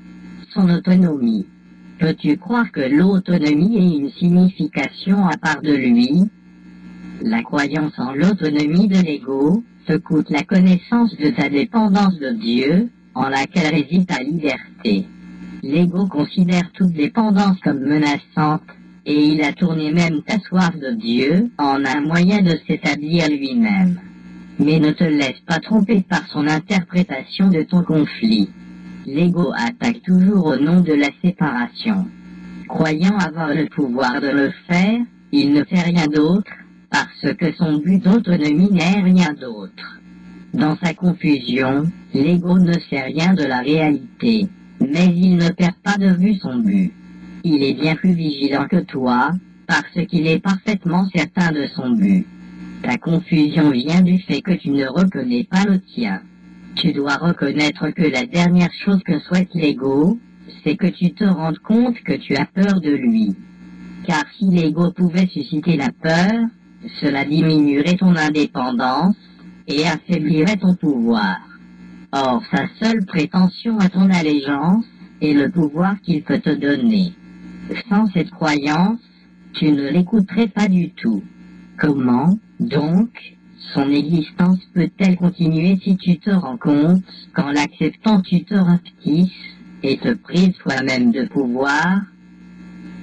S1: son autonomie. Peux-tu croire que l'autonomie ait une signification à part de lui? La croyance en l'autonomie de l'ego te coûte la connaissance de ta dépendance de Dieu, en laquelle réside ta liberté. L'ego considère toute dépendance comme menaçante, et il a tourné même ta soif de Dieu en un moyen de s'établir lui-même. Mais ne te laisse pas tromper par son interprétation de ton conflit. L'ego attaque toujours au nom de la séparation. Croyant avoir le pouvoir de le faire, il ne fait rien d'autre, parce que son but d'autonomie n'est rien d'autre. Dans sa confusion, l'ego ne sait rien de la réalité, mais il ne perd pas de vue son but. Il est bien plus vigilant que toi, parce qu'il est parfaitement certain de son but. Ta confusion vient du fait que tu ne reconnais pas le tien. Tu dois reconnaître que la dernière chose que souhaite l'ego, c'est que tu te rendes compte que tu as peur de lui. Car si l'ego pouvait susciter la peur, cela diminuerait ton indépendance et affaiblirait ton pouvoir. Or, sa seule prétention à ton allégeance est le pouvoir qu'il peut te donner. Sans cette croyance, tu ne l'écouterais pas du tout. Comment, donc, son existence peut-elle continuer si tu te rends compte qu'en l'acceptant tu te rapetisses et te prives toi-même de pouvoir?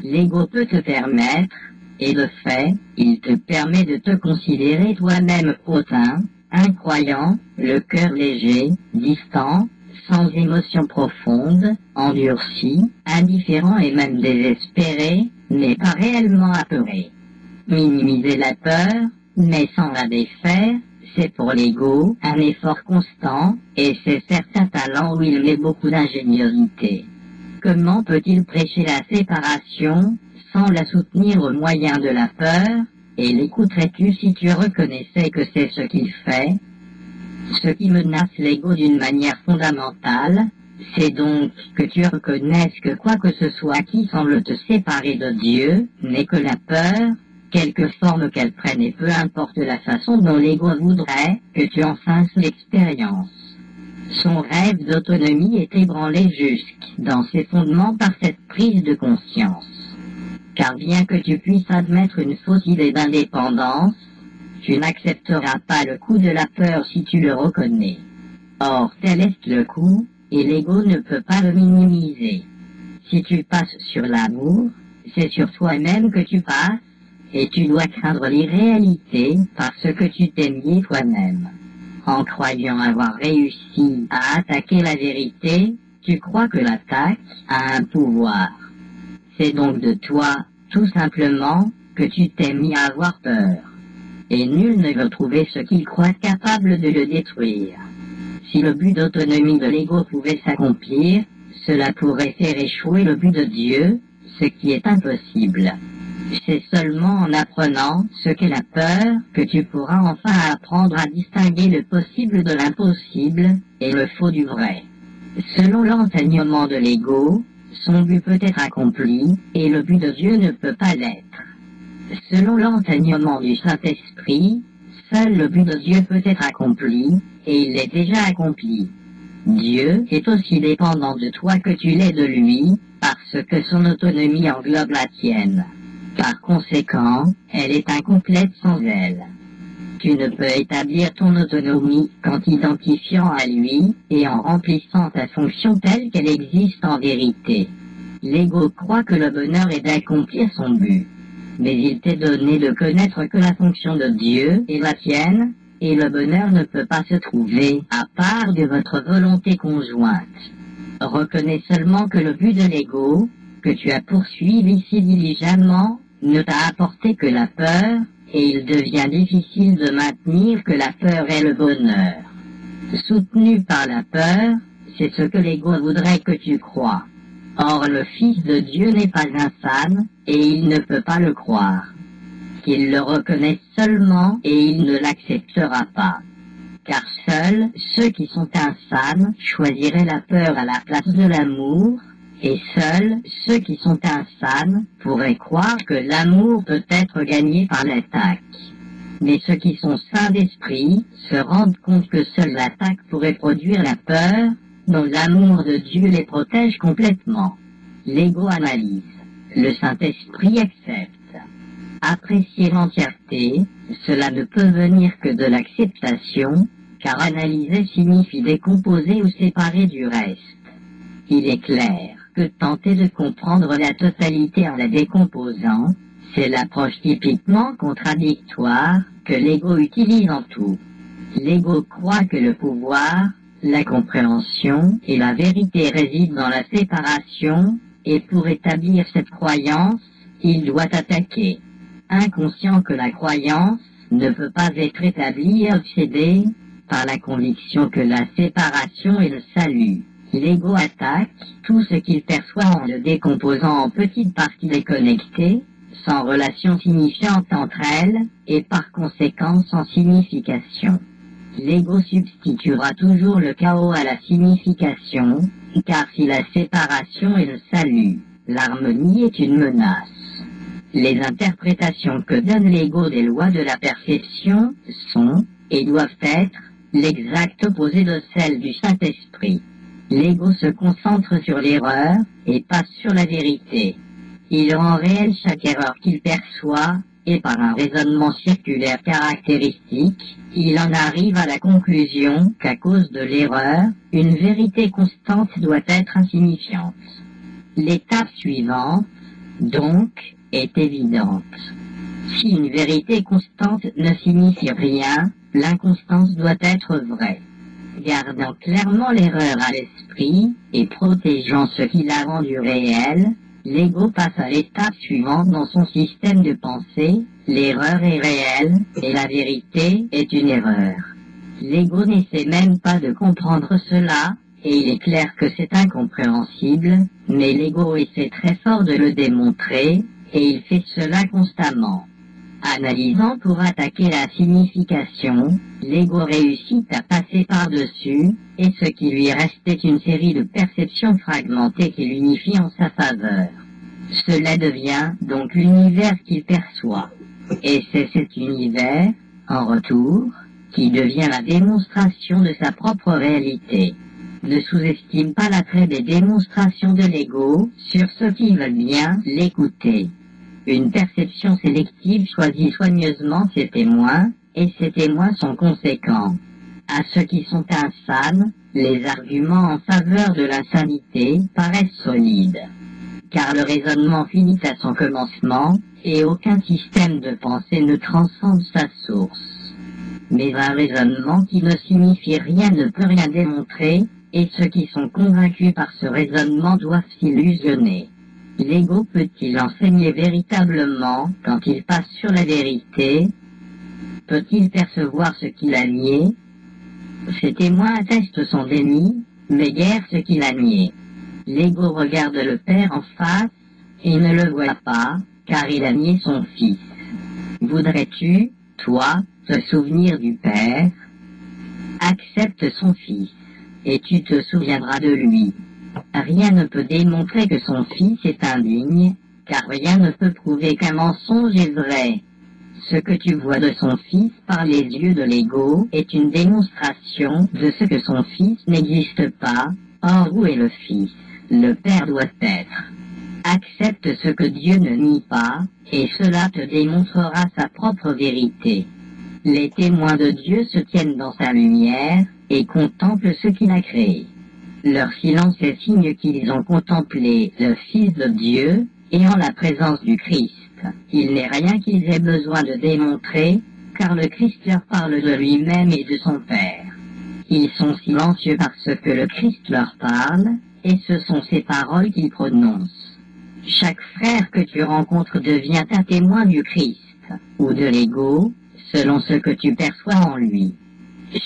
S1: L'ego peut te permettre, et de fait, il te permet de te considérer toi-même hautain, incroyant, le cœur léger, distant, sans émotion profonde, endurci, indifférent et même désespéré, mais pas réellement apeuré. Minimiser la peur, mais sans la défaire, c'est pour l'ego un effort constant, et c'est certain talent où il met beaucoup d'ingéniosité. Comment peut-il prêcher la séparation sans la soutenir au moyen de la peur, et l'écouterais-tu si tu reconnaissais que c'est ce qu'il fait? Ce qui menace l'ego d'une manière fondamentale, c'est donc que tu reconnaisses que quoi que ce soit qui semble te séparer de Dieu n'est que la peur, quelque forme qu'elle prenne et peu importe la façon dont l'ego voudrait que tu en fasses l'expérience. Son rêve d'autonomie est ébranlé jusque dans ses fondements par cette prise de conscience. Car bien que tu puisses admettre une fausse idée d'indépendance, tu n'accepteras pas le coup de la peur si tu le reconnais. Or, tel est le coup, et l'ego ne peut pas le minimiser. Si tu passes sur l'amour, c'est sur toi-même que tu passes, et tu dois craindre l'irréalité parce que tu t'es nié toi-même. En croyant avoir réussi à attaquer la vérité, tu crois que l'attaque a un pouvoir. C'est donc de toi, tout simplement, que tu t'es mis à avoir peur. Et nul ne veut trouver ce qu'il croit capable de le détruire. Si le but d'autonomie de l'ego pouvait s'accomplir, cela pourrait faire échouer le but de Dieu, ce qui est impossible. C'est seulement en apprenant ce qu'est la peur que tu pourras enfin apprendre à distinguer le possible de l'impossible et le faux du vrai. Selon l'enseignement de l'ego, son but peut être accompli et le but de Dieu ne peut pas l'être. Selon l'enseignement du Saint-Esprit, seul le but de Dieu peut être accompli et il est déjà accompli. Dieu est aussi dépendant de toi que tu l'es de lui parce que son autonomie englobe la tienne. Par conséquent, elle est incomplète sans elle. Tu ne peux établir ton autonomie qu'en t'identifiant à lui et en remplissant ta fonction telle qu'elle existe en vérité. L'ego croit que le bonheur est d'accomplir son but. Mais il t'est donné de connaître que la fonction de Dieu est la tienne, et le bonheur ne peut pas se trouver à part de votre volonté conjointe. Reconnais seulement que le but de l'ego, que tu as poursuivi si diligemment, ne t'a apporté que la peur, et il devient difficile de maintenir que la peur est le bonheur. Soutenu par la peur, c'est ce que l'ego voudrait que tu crois. Or le Fils de Dieu n'est pas insane, et il ne peut pas le croire. Qu'il le reconnaisse seulement, et il ne l'acceptera pas. Car seuls ceux qui sont insanes choisiraient la peur à la place de l'amour, et seuls ceux qui sont insanes pourraient croire que l'amour peut être gagné par l'attaque. Mais ceux qui sont saints d'esprit se rendent compte que seule l'attaque pourrait produire la peur, dont l'amour de Dieu les protège complètement. L'ego analyse. Le Saint-Esprit accepte. Apprécier l'entièreté, cela ne peut venir que de l'acceptation, car analyser signifie décomposer ou séparer du reste. Il est clair que tenter de comprendre la totalité en la décomposant, c'est l'approche typiquement contradictoire que l'ego utilise en tout. L'ego croit que le pouvoir, la compréhension et la vérité résident dans la séparation, et pour établir cette croyance, il doit attaquer. Inconscient que la croyance ne peut pas être établie et obsédée par la conviction que la séparation est le salut. L'ego attaque tout ce qu'il perçoit en le décomposant en petites parties déconnectées, sans relation signifiante entre elles, et par conséquent sans signification. L'ego substituera toujours le chaos à la signification, car si la séparation est le salut, l'harmonie est une menace. Les interprétations que donne l'ego des lois de la perception sont, et doivent être, l'exact opposé de celles du Saint-Esprit. L'ego se concentre sur l'erreur, et pas sur la vérité. Il rend réelle chaque erreur qu'il perçoit, et par un raisonnement circulaire caractéristique, il en arrive à la conclusion qu'à cause de l'erreur, une vérité constante doit être insignifiante. L'étape suivante, donc, est évidente. Si une vérité constante ne signifie rien, l'inconstance doit être vraie. Gardant clairement l'erreur à l'esprit et protégeant ce qui la rend du réel, l'ego passe à l'étape suivante dans son système de pensée, l'erreur est réelle et la vérité est une erreur. L'ego n'essaie même pas de comprendre cela, et il est clair que c'est incompréhensible, mais l'ego essaie très fort de le démontrer, et il fait cela constamment. Analysant pour attaquer la signification, l'ego réussit à passer par-dessus, et ce qui lui reste est une série de perceptions fragmentées qui l'unifient en sa faveur. Cela devient donc l'univers qu'il perçoit. Et c'est cet univers, en retour, qui devient la démonstration de sa propre réalité. Ne sous-estime pas l'attrait des démonstrations de l'ego sur ceux qui veulent bien l'écouter. Une perception sélective choisit soigneusement ses témoins, et ces témoins sont conséquents. À ceux qui sont insanes, les arguments en faveur de l'insanité paraissent solides. Car le raisonnement finit à son commencement, et aucun système de pensée ne transcende sa source. Mais un raisonnement qui ne signifie rien ne peut rien démontrer, et ceux qui sont convaincus par ce raisonnement doivent s'illusionner. L'ego peut-il enseigner véritablement quand il passe sur la vérité? Peut-il percevoir ce qu'il a nié? Ses témoins attestent son déni, mais guère ce qu'il a nié. L'ego regarde le Père en face, et ne le voit pas, car il a nié son Fils. Voudrais-tu, toi, te souvenir du Père? Accepte son Fils, et tu te souviendras de lui. Rien ne peut démontrer que son fils est indigne, car rien ne peut prouver qu'un mensonge est vrai. Ce que tu vois de son fils par les yeux de l'ego est une démonstration de ce que son fils n'existe pas. Or, où est le fils? Le Père doit être. Accepte ce que Dieu ne nie pas, et cela te démontrera sa propre vérité. Les témoins de Dieu se tiennent dans sa lumière, et contemplent ce qu'il a créé. Leur silence est signe qu'ils ont contemplé le Fils de Dieu, et en la présence du Christ. Il n'est rien qu'ils aient besoin de démontrer, car le Christ leur parle de lui-même et de son Père. Ils sont silencieux parce que le Christ leur parle, et ce sont ces paroles qu'ils prononcent. Chaque frère que tu rencontres devient un témoin du Christ, ou de l'ego, selon ce que tu perçois en lui.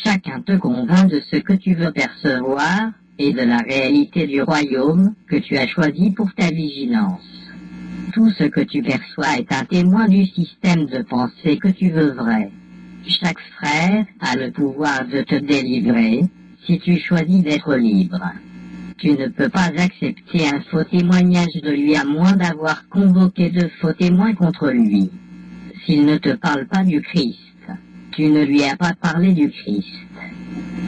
S1: Chacun te convainc de ce que tu veux percevoir, et de la réalité du royaume que tu as choisi pour ta vigilance. Tout ce que tu perçois est un témoin du système de pensée que tu veux vrai. Chaque frère a le pouvoir de te délivrer si tu choisis d'être libre. Tu ne peux pas accepter un faux témoignage de lui à moins d'avoir convoqué de faux témoins contre lui. S'il ne te parle pas du Christ, tu ne lui as pas parlé du Christ.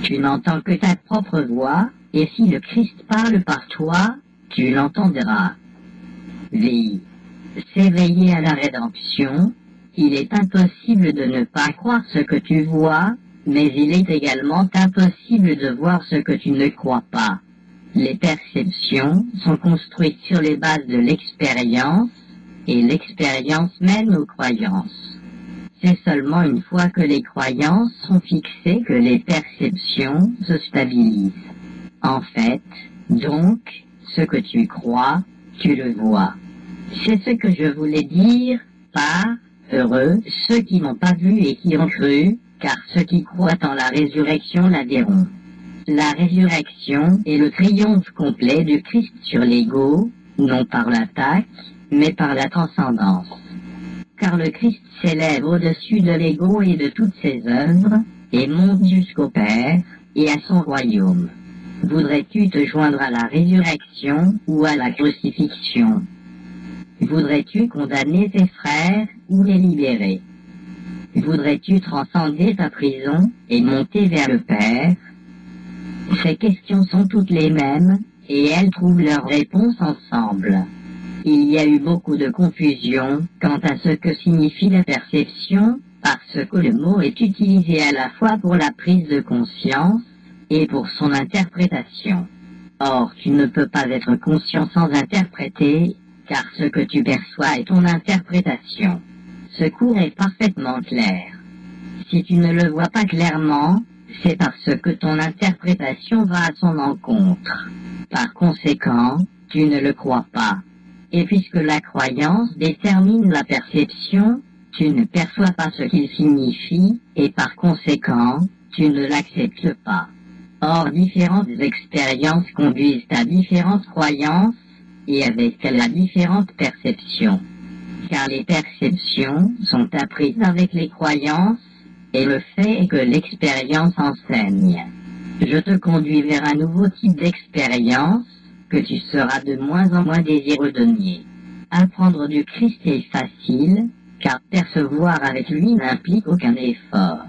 S1: Tu n'entends que ta propre voix, et si le Christ parle par toi, tu l'entendras. Vie. S'éveiller à la rédemption, il est impossible de ne pas croire ce que tu vois, mais il est également impossible de voir ce que tu ne crois pas. Les perceptions sont construites sur les bases de l'expérience, et l'expérience mène aux croyances. C'est seulement une fois que les croyances sont fixées que les perceptions se stabilisent. En fait, donc, ce que tu crois, tu le vois. C'est ce que je voulais dire par « heureux ceux qui n'ont pas vu et qui ont cru, car ceux qui croient en la résurrection la verront ». La résurrection est le triomphe complet du Christ sur l'ego, non par l'attaque, mais par la transcendance. Car le Christ s'élève au-dessus de l'ego et de toutes ses œuvres, et monte jusqu'au Père, et à son royaume. Voudrais-tu te joindre à la résurrection ou à la crucifixion? Voudrais-tu condamner tes frères ou les libérer? Voudrais-tu transcender ta prison et monter vers le Père? Ces questions sont toutes les mêmes, et elles trouvent leur réponse ensemble. Il y a eu beaucoup de confusion quant à ce que signifie la perception, parce que le mot est utilisé à la fois pour la prise de conscience et pour son interprétation. Or, tu ne peux pas être conscient sans interpréter, car ce que tu perçois est ton interprétation. Ce cours est parfaitement clair. Si tu ne le vois pas clairement, c'est parce que ton interprétation va à son encontre. Par conséquent, tu ne le crois pas. Et puisque la croyance détermine la perception, tu ne perçois pas ce qu'il signifie, et par conséquent, tu ne l'acceptes pas. Or, différentes expériences conduisent à différentes croyances, et avec elles à différentes perceptions. Car les perceptions sont apprises avec les croyances, et le fait est que l'expérience enseigne. Je te conduis vers un nouveau type d'expérience, que tu seras de moins en moins désireux de nier. Apprendre du Christ est facile, car percevoir avec lui n'implique aucun effort.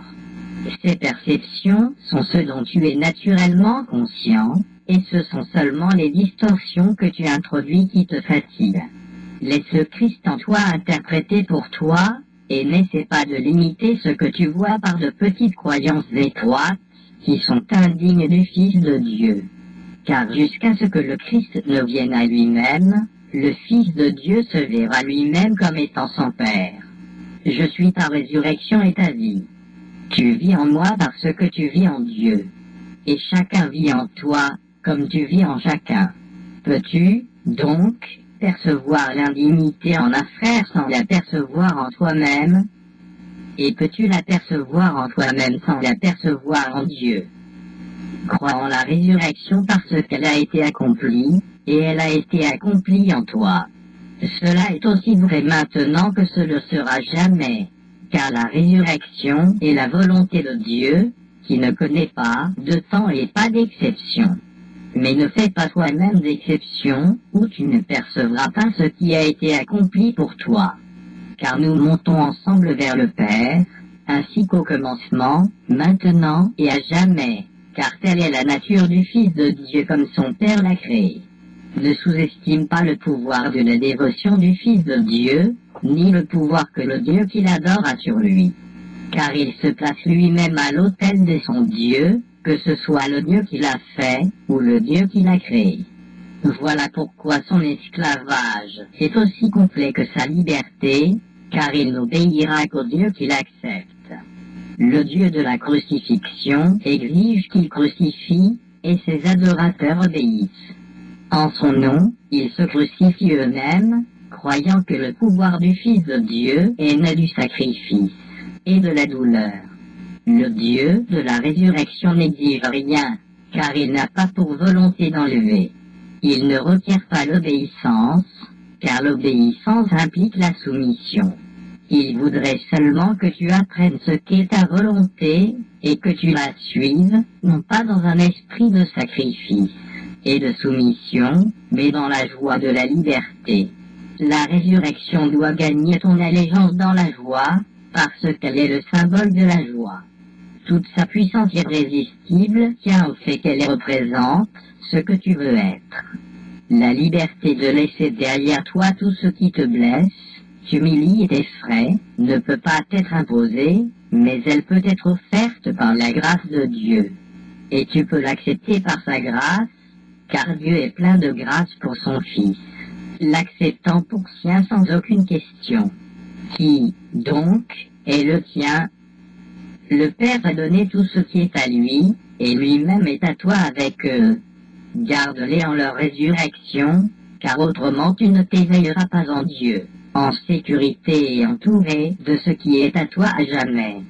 S1: Ces perceptions sont ce dont tu es naturellement conscient, et ce sont seulement les distorsions que tu introduis qui te fatiguent. Laisse le Christ en toi interpréter pour toi, et n'essaie pas de limiter ce que tu vois par de petites croyances étroites, qui sont indignes du Fils de Dieu. Car jusqu'à ce que le Christ ne vienne à lui-même, le Fils de Dieu se verra lui-même comme étant son Père. Je suis ta résurrection et ta vie. Tu vis en moi parce que tu vis en Dieu. Et chacun vit en toi comme tu vis en chacun. Peux-tu, donc, percevoir l'indignité en un frère sans la percevoir en toi-même? Et peux-tu la percevoir en toi-même sans la percevoir en Dieu? Crois en la résurrection parce qu'elle a été accomplie, et elle a été accomplie en toi. Cela est aussi vrai maintenant que ce ne sera jamais, car la résurrection est la volonté de Dieu, qui ne connaît pas de temps et pas d'exception. Mais ne fais pas toi-même d'exception, ou tu ne percevras pas ce qui a été accompli pour toi. Car nous montons ensemble vers le Père, ainsi qu'au commencement, maintenant et à jamais, car telle est la nature du Fils de Dieu comme son Père l'a créé. Ne sous-estime pas le pouvoir de la dévotion du Fils de Dieu, ni le pouvoir que le Dieu qu'il adore a sur lui. Car il se place lui-même à l'autel de son Dieu, que ce soit le Dieu qui l'a fait, ou le Dieu qui l'a créé. Voilà pourquoi son esclavage est aussi complet que sa liberté, car il n'obéira qu'au Dieu qui l'accepte. Le Dieu de la crucifixion exige qu'il crucifie, et ses adorateurs obéissent. En son nom, ils se crucifient eux-mêmes, croyant que le pouvoir du Fils de Dieu est né du sacrifice et de la douleur. Le Dieu de la résurrection n'exige rien, car il n'a pas pour volonté d'enlever. Il ne requiert pas l'obéissance, car l'obéissance implique la soumission. Il voudrait seulement que tu apprennes ce qu'est ta volonté, et que tu la suives, non pas dans un esprit de sacrifice et de soumission, mais dans la joie de la liberté. La résurrection doit gagner ton allégeance dans la joie, parce qu'elle est le symbole de la joie. Toute sa puissance irrésistible tient au fait qu'elle représente ce que tu veux être. La liberté de laisser derrière toi tout ce qui te blesse, t'humilie et t'effraie, ne peut pas t'être imposée, mais elle peut être offerte par la grâce de Dieu. Et tu peux l'accepter par sa grâce, car Dieu est plein de grâce pour son Fils, l'acceptant pour sien sans aucune question. Qui, donc, est le tien? Le Père a donné tout ce qui est à lui, et lui-même est à toi avec eux. Garde-les en leur résurrection, car autrement tu ne t'éveilleras pas en Dieu, en sécurité et entouré de ce qui est à toi à jamais.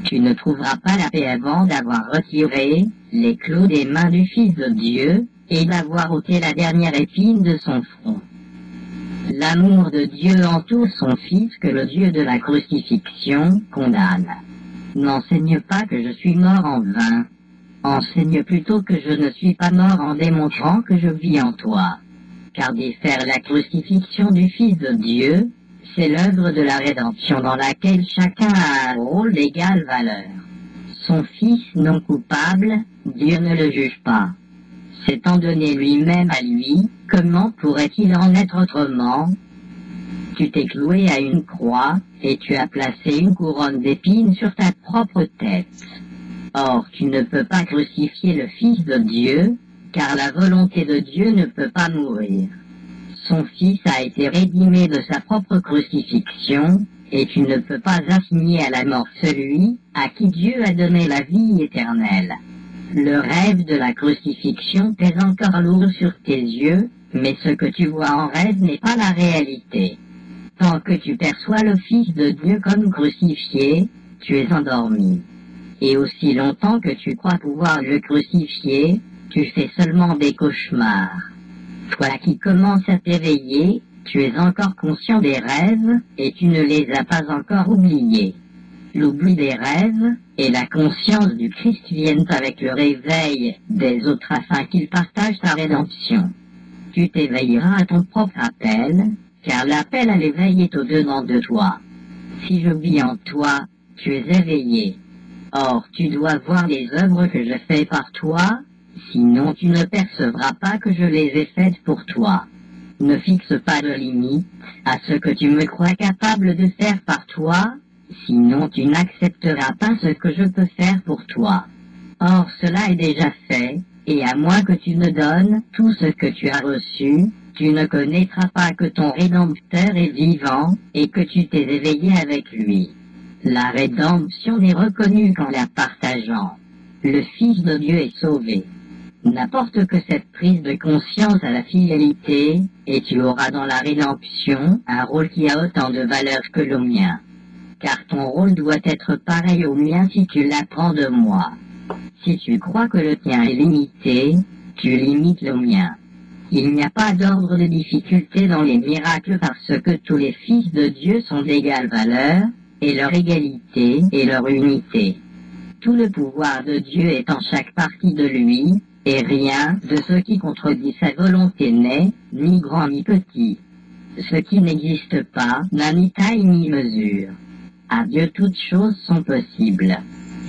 S1: Tu ne trouveras pas la paix avant d'avoir retiré les clous des mains du Fils de Dieu, et d'avoir ôté la dernière épine de son front. L'amour de Dieu entoure son Fils que le Dieu de la crucifixion condamne. N'enseigne pas que je suis mort en vain. Enseigne plutôt que je ne suis pas mort en démontrant que je vis en toi. Car défaire la crucifixion du Fils de Dieu, c'est l'œuvre de la rédemption dans laquelle chacun a un rôle d'égale valeur. Son Fils non coupable, Dieu ne le juge pas. S'étant donné lui-même à lui, comment pourrait-il en être autrement? Tu t'es cloué à une croix, et tu as placé une couronne d'épines sur ta propre tête. Or, tu ne peux pas crucifier le Fils de Dieu, car la volonté de Dieu ne peut pas mourir. Son Fils a été rédimé de sa propre crucifixion, et tu ne peux pas assigner à la mort celui à qui Dieu a donné la vie éternelle. Le rêve de la crucifixion pèse encore lourd sur tes yeux, mais ce que tu vois en rêve n'est pas la réalité. Tant que tu perçois le Fils de Dieu comme crucifié, tu es endormi. Et aussi longtemps que tu crois pouvoir le crucifier, tu fais seulement des cauchemars. Toi qui commences à t'éveiller, tu es encore conscient des rêves, et tu ne les as pas encore oubliés. L'oubli des rêves et la conscience du Christ viennent avec le réveil des autres afin qu'ils partagent ta rédemption. Tu t'éveilleras à ton propre appel, car l'appel à l'éveil est au-dedans de toi. Si je vis en toi, tu es éveillé. Or, tu dois voir les œuvres que je fais par toi, sinon tu ne percevras pas que je les ai faites pour toi. Ne fixe pas de limite à ce que tu me crois capable de faire par toi, sinon tu n'accepteras pas ce que je peux faire pour toi. Or, cela est déjà fait, et à moins que tu ne donnes tout ce que tu as reçu, tu ne connaîtras pas que ton Rédempteur est vivant, et que tu t'es éveillé avec lui. La rédemption n'est reconnue qu'en la partageant. Le Fils de Dieu est sauvé. N'apporte que cette prise de conscience à la fidélité, et tu auras dans la rédemption un rôle qui a autant de valeur que le mien. Car ton rôle doit être pareil au mien si tu l'apprends de moi. Si tu crois que le tien est limité, tu limites le mien. Il n'y a pas d'ordre de difficulté dans les miracles parce que tous les fils de Dieu sont d'égale valeur, et leur égalité et leur unité. Tout le pouvoir de Dieu est en chaque partie de lui, et rien de ce qui contredit sa volonté n'est, ni grand ni petit. Ce qui n'existe pas n'a ni taille ni mesure. À Dieu toutes choses sont possibles.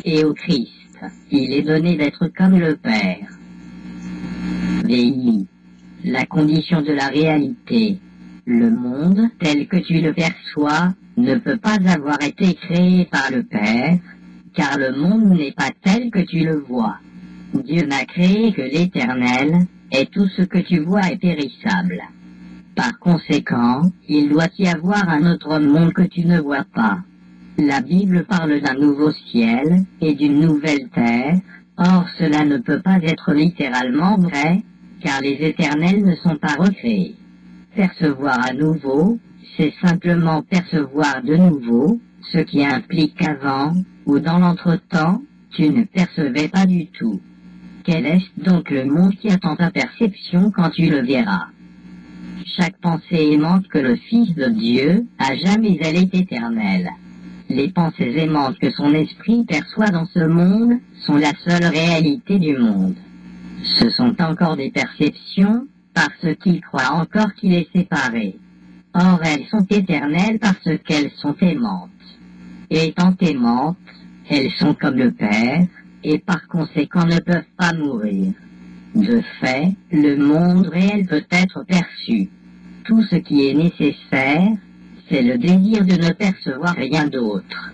S1: Et au Christ, il est donné d'être comme le Père. VI. La condition de la réalité. Le monde, tel que tu le perçois, ne peut pas avoir été créé par le Père, car le monde n'est pas tel que tu le vois. Dieu n'a créé que l'éternel, et tout ce que tu vois est périssable. Par conséquent, il doit y avoir un autre monde que tu ne vois pas. La Bible parle d'un nouveau ciel et d'une nouvelle terre, or cela ne peut pas être littéralement vrai, car les éternels ne sont pas recréés. Percevoir à nouveau, c'est simplement percevoir de nouveau, ce qui implique qu'avant, ou dans l'entretemps, tu ne percevais pas du tout. Quel est donc le monde qui attend ta perception quand tu le verras? Chaque pensée aimante que le Fils de Dieu a jamais elle est éternelle. Les pensées aimantes que son esprit perçoit dans ce monde sont la seule réalité du monde. Ce sont encore des perceptions parce qu'il croit encore qu'il est séparé. Or elles sont éternelles parce qu'elles sont aimantes. Étant aimantes, elles sont comme le Père, et par conséquent ne peuvent pas mourir. De fait, le monde réel peut être perçu. Tout ce qui est nécessaire, c'est le désir de ne percevoir rien d'autre.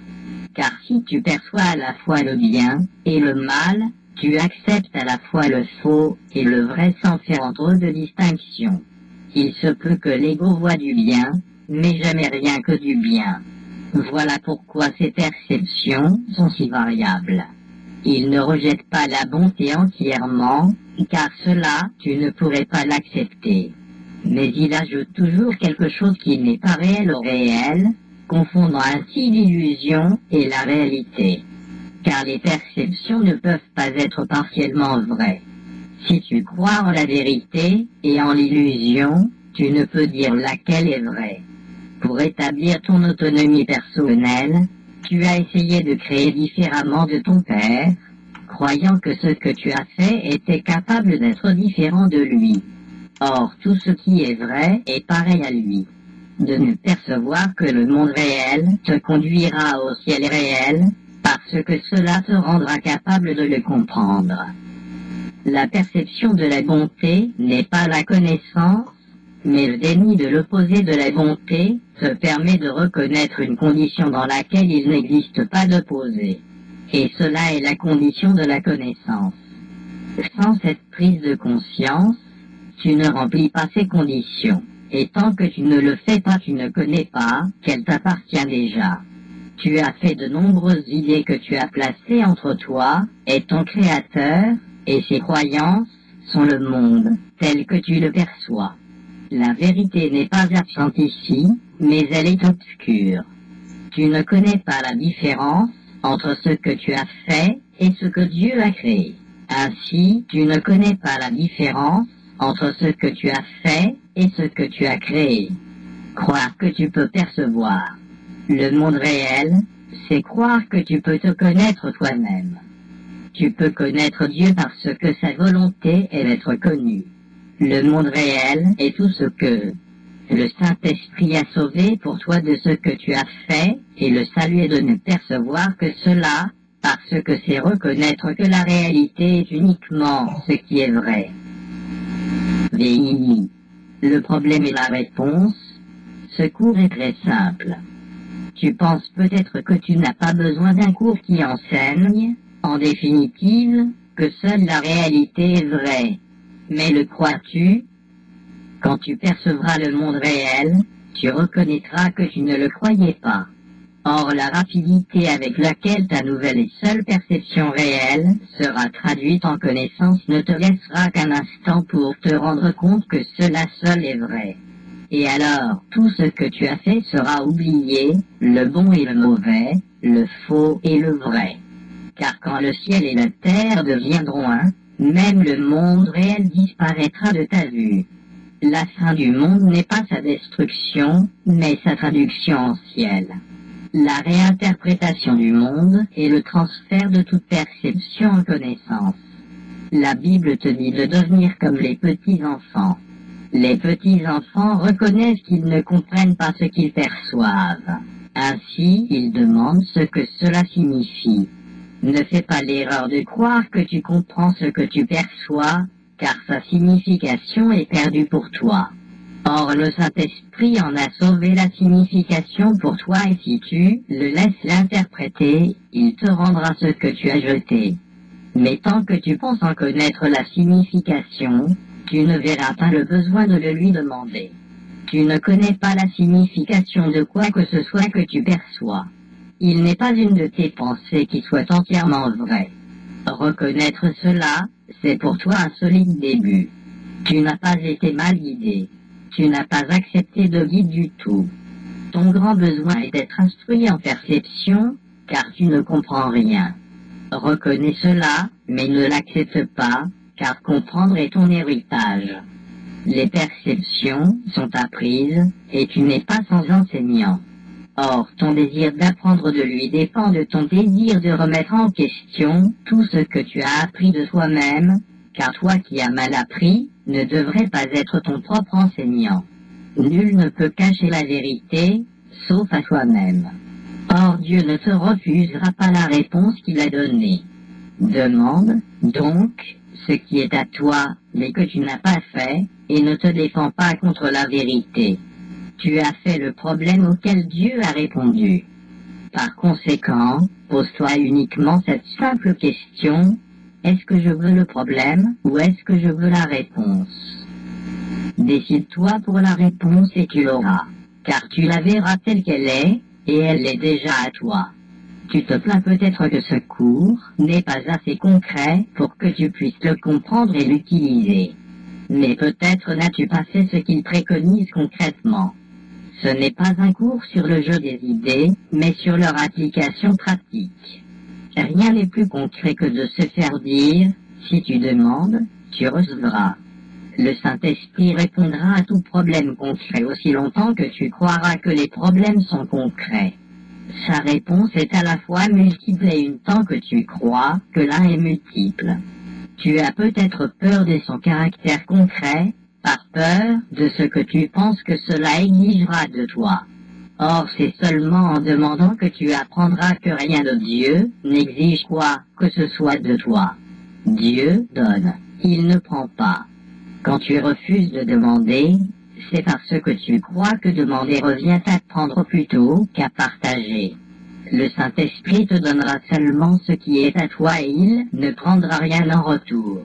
S1: Car si tu perçois à la fois le bien et le mal, tu acceptes à la fois le faux et le vrai sans faire trop de distinction. Il se peut que l'ego voit du bien, mais jamais rien que du bien. Voilà pourquoi ces perceptions sont si variables. Il ne rejette pas la bonté entièrement, car cela, tu ne pourrais pas l'accepter. Mais il ajoute toujours quelque chose qui n'est pas réel au réel, confondant ainsi l'illusion et la réalité. Car les perceptions ne peuvent pas être partiellement vraies. Si tu crois en la vérité et en l'illusion, tu ne peux dire laquelle est vraie. Pour établir ton autonomie personnelle, tu as essayé de créer différemment de ton père, croyant que ce que tu as fait était capable d'être différent de lui. Or, tout ce qui est vrai est pareil à lui. De ne percevoir que le monde réel te conduira au ciel réel, parce que cela te rendra capable de le comprendre. La perception de la bonté n'est pas la connaissance, mais le déni de l'opposé de la bonté te permet de reconnaître une condition dans laquelle il n'existe pas d'opposé. Et cela est la condition de la connaissance. Sans cette prise de conscience, tu ne remplis pas ces conditions. Et tant que tu ne le fais pas, tu ne connais pas qu'elle t'appartient déjà. Tu as fait de nombreuses idées que tu as placées entre toi et ton Créateur, et ces croyances sont le monde tel que tu le perçois. La vérité n'est pas absente ici, mais elle est obscure. Tu ne connais pas la différence entre ce que tu as fait et ce que Dieu a créé. Ainsi, tu ne connais pas la différence entre ce que tu as fait et ce que tu as créé. Croire que tu peux percevoir le monde réel, c'est croire que tu peux te connaître toi-même. Tu peux connaître Dieu parce que sa volonté est d'être connu. Le monde réel est tout ce que le Saint-Esprit a sauvé pour toi de ce que tu as fait, et le salut est de ne percevoir que cela, parce que c'est reconnaître que la réalité est uniquement ce qui est vrai. VII. Le problème et la réponse. Ce cours est très simple. Tu penses peut-être que tu n'as pas besoin d'un cours qui enseigne, en définitive, que seule la réalité est vraie. Mais le crois-tu? Quand tu percevras le monde réel, tu reconnaîtras que tu ne le croyais pas. Or, la rapidité avec laquelle ta nouvelle et seule perception réelle sera traduite en connaissance ne te laissera qu'un instant pour te rendre compte que cela seul est vrai. Et alors, tout ce que tu as fait sera oublié, le bon et le mauvais, le faux et le vrai. Car quand le ciel et la terre deviendront un, même le monde réel disparaîtra de ta vue. La fin du monde n'est pas sa destruction, mais sa traduction en ciel. La réinterprétation du monde est le transfert de toute perception en connaissance. La Bible te dit de devenir comme les petits-enfants. Les petits-enfants reconnaissent qu'ils ne comprennent pas ce qu'ils perçoivent. Ainsi, ils demandent ce que cela signifie. Ne fais pas l'erreur de croire que tu comprends ce que tu perçois, car sa signification est perdue pour toi. Or, le Saint-Esprit en a sauvé la signification pour toi, et si tu le laisses l'interpréter, il te rendra ce que tu as jeté. Mais tant que tu penses en connaître la signification, tu ne verras pas le besoin de le lui demander. Tu ne connais pas la signification de quoi que ce soit que tu perçois. Il n'est pas une de tes pensées qui soit entièrement vraie. Reconnaître cela, c'est pour toi un solide début. Tu n'as pas été mal guidé. Tu n'as pas accepté de guide du tout. Ton grand besoin est d'être instruit en perception, car tu ne comprends rien. Reconnais cela, mais ne l'accepte pas, car comprendre est ton héritage. Les perceptions sont apprises, et tu n'es pas sans enseignant. Or, ton désir d'apprendre de lui dépend de ton désir de remettre en question tout ce que tu as appris de toi-même, car toi qui as mal appris, ne devrais pas être ton propre enseignant. Nul ne peut cacher la vérité, sauf à soi-même. Or Dieu ne te refusera pas la réponse qu'il a donnée. Demande, donc, ce qui est à toi, mais que tu n'as pas fait, et ne te défends pas contre la vérité. Tu as fait le problème auquel Dieu a répondu. Par conséquent, pose-toi uniquement cette simple question, est-ce que je veux le problème, ou est-ce que je veux la réponse? Décide-toi pour la réponse et tu l'auras, car tu la verras telle qu'elle est, et elle est déjà à toi. Tu te plains peut-être que ce cours n'est pas assez concret pour que tu puisses le comprendre et l'utiliser. Mais peut-être n'as-tu pas fait ce qu'il préconise concrètement. Ce n'est pas un cours sur le jeu des idées, mais sur leur application pratique. Rien n'est plus concret que de se faire dire, si tu demandes, tu recevras. Le Saint-Esprit répondra à tout problème concret aussi longtemps que tu croiras que les problèmes sont concrets. Sa réponse est à la fois multiple et une tant que tu crois que l'un est multiple. Tu as peut-être peur de son caractère concret, par peur de ce que tu penses que cela exigera de toi. Or c'est seulement en demandant que tu apprendras que rien de Dieu n'exige quoi que ce soit de toi. Dieu donne, il ne prend pas. Quand tu refuses de demander, c'est parce que tu crois que demander revient à prendre plutôt qu'à partager. Le Saint-Esprit te donnera seulement ce qui est à toi et il ne prendra rien en retour.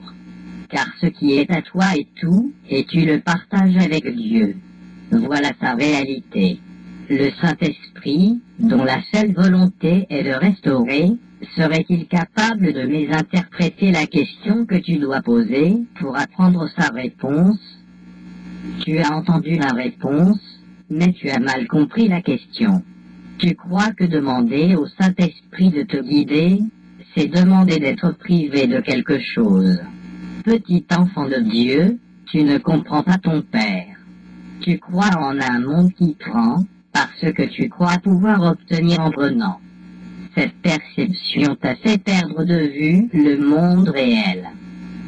S1: Car ce qui est à toi est tout, et tu le partages avec Dieu. Voilà sa réalité. Le Saint-Esprit, dont la seule volonté est de restaurer, serait-il capable de mésinterpréter la question que tu dois poser pour apprendre sa réponse? Tu as entendu la réponse, mais tu as mal compris la question. Tu crois que demander au Saint-Esprit de te guider, c'est demander d'être privé de quelque chose. Petit enfant de Dieu, tu ne comprends pas ton Père. Tu crois en un monde qui prend, parce que tu crois pouvoir obtenir en prenant. Cette perception t'a fait perdre de vue le monde réel.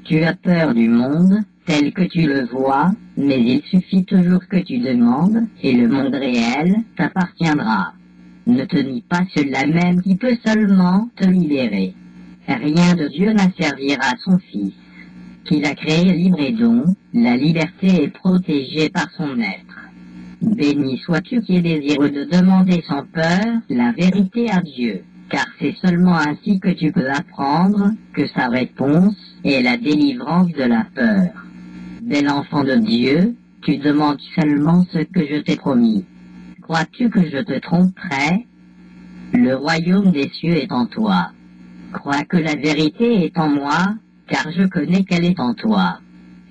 S1: Tu as peur du monde, tel que tu le vois, mais il suffit toujours que tu demandes, et le monde réel t'appartiendra. Ne te nie pas cela même qui peut seulement te libérer. Rien de Dieu n'asservira son Fils, qu'il a créé libre et dont la liberté est protégée par son être. Béni sois-tu qui es désireux de demander sans peur la vérité à Dieu, car c'est seulement ainsi que tu peux apprendre que sa réponse est la délivrance de la peur. Bel enfant de Dieu, tu demandes seulement ce que je t'ai promis. Crois-tu que je te tromperai? Le royaume des cieux est en toi. Crois que la vérité est en moi, car je connais qu'elle est en toi.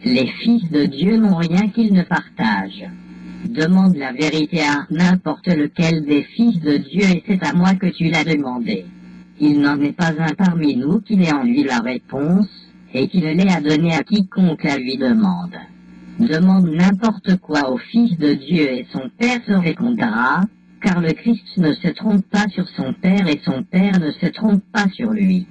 S1: Les fils de Dieu n'ont rien qu'ils ne partagent. Demande la vérité à n'importe lequel des fils de Dieu et c'est à moi que tu l'as demandé. Il n'en est pas un parmi nous qui n'ait en lui la réponse, et qui ne l'ait à donner à quiconque la lui demande. Demande n'importe quoi au Fils de Dieu et son Père se répondra, car le Christ ne se trompe pas sur son Père et son Père ne se trompe pas sur lui.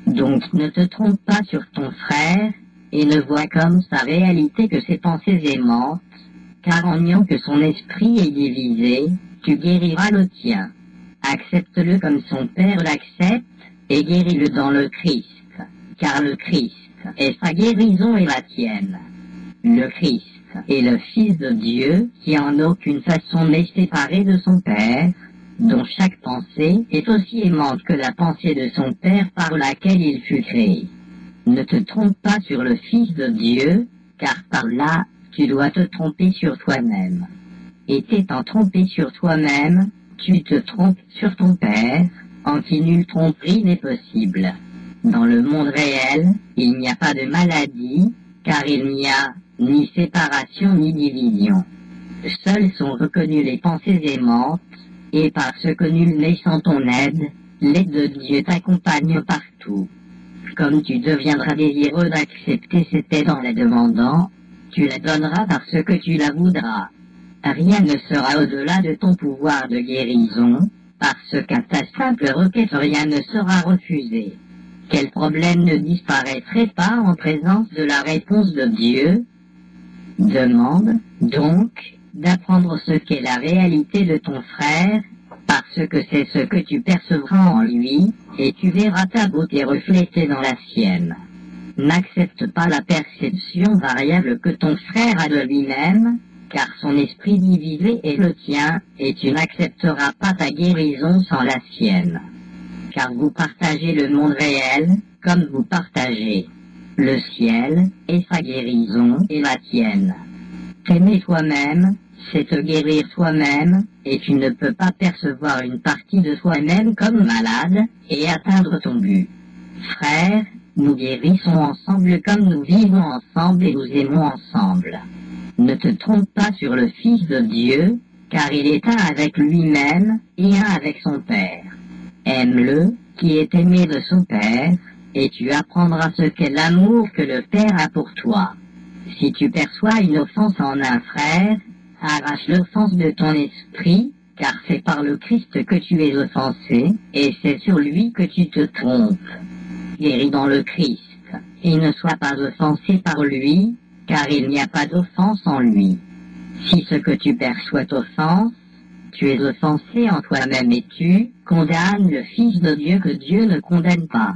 S1: Donc ne te trompe pas sur ton frère, et ne vois comme sa réalité que ses pensées aimantes, car en niant que son esprit est divisé, tu guériras le tien. Accepte-le comme son Père l'accepte, et guéris-le dans le Christ, car le Christ est sa guérison et la tienne. Le Christ est le Fils de Dieu qui en aucune façon n'est séparé de son Père, dont chaque pensée est aussi aimante que la pensée de son Père par laquelle il fut créé. Ne te trompe pas sur le Fils de Dieu, car par là, tu dois te tromper sur toi-même. Et t'étant trompé sur toi-même, tu te trompes sur ton Père, en qui nulle tromperie n'est possible. Dans le monde réel, il n'y a pas de maladie, car il n'y a ni séparation ni division. Seules sont reconnues les pensées aimantes, et parce que nul n'est sans ton aide, l'aide de Dieu t'accompagne partout. Comme tu deviendras désireux d'accepter cette aide en la demandant, tu la donneras parce que tu la voudras. Rien ne sera au-delà de ton pouvoir de guérison, parce qu'à ta simple requête rien ne sera refusé. Quel problème ne disparaîtrait pas en présence de la réponse de Dieu? Demande, donc, d'apprendre ce qu'est la réalité de ton frère, parce parce que c'est ce que tu percevras en lui, et tu verras ta beauté reflétée dans la sienne. N'accepte pas la perception variable que ton frère a de lui-même, car son esprit divisé est le tien, et tu n'accepteras pas ta guérison sans la sienne. Car vous partagez le monde réel, comme vous partagez le ciel, et sa guérison est la tienne. T'aimer toi-même, c'est te guérir toi-même, et tu ne peux pas percevoir une partie de toi-même comme malade, et atteindre ton but. Frère, nous guérissons ensemble comme nous vivons ensemble et nous aimons ensemble. Ne te trompe pas sur le Fils de Dieu, car il est un avec lui-même, et un avec son Père. Aime-le, qui est aimé de son Père, et tu apprendras ce qu'est l'amour que le Père a pour toi. Si tu perçois une offense en un frère, arrache l'offense de ton esprit, car c'est par le Christ que tu es offensé, et c'est sur lui que tu te trompes. Guéris dans le Christ, et ne sois pas offensé par lui, car il n'y a pas d'offense en lui. Si ce que tu perçois t'offense, tu es offensé en toi-même et tu condamnes le Fils de Dieu que Dieu ne condamne pas.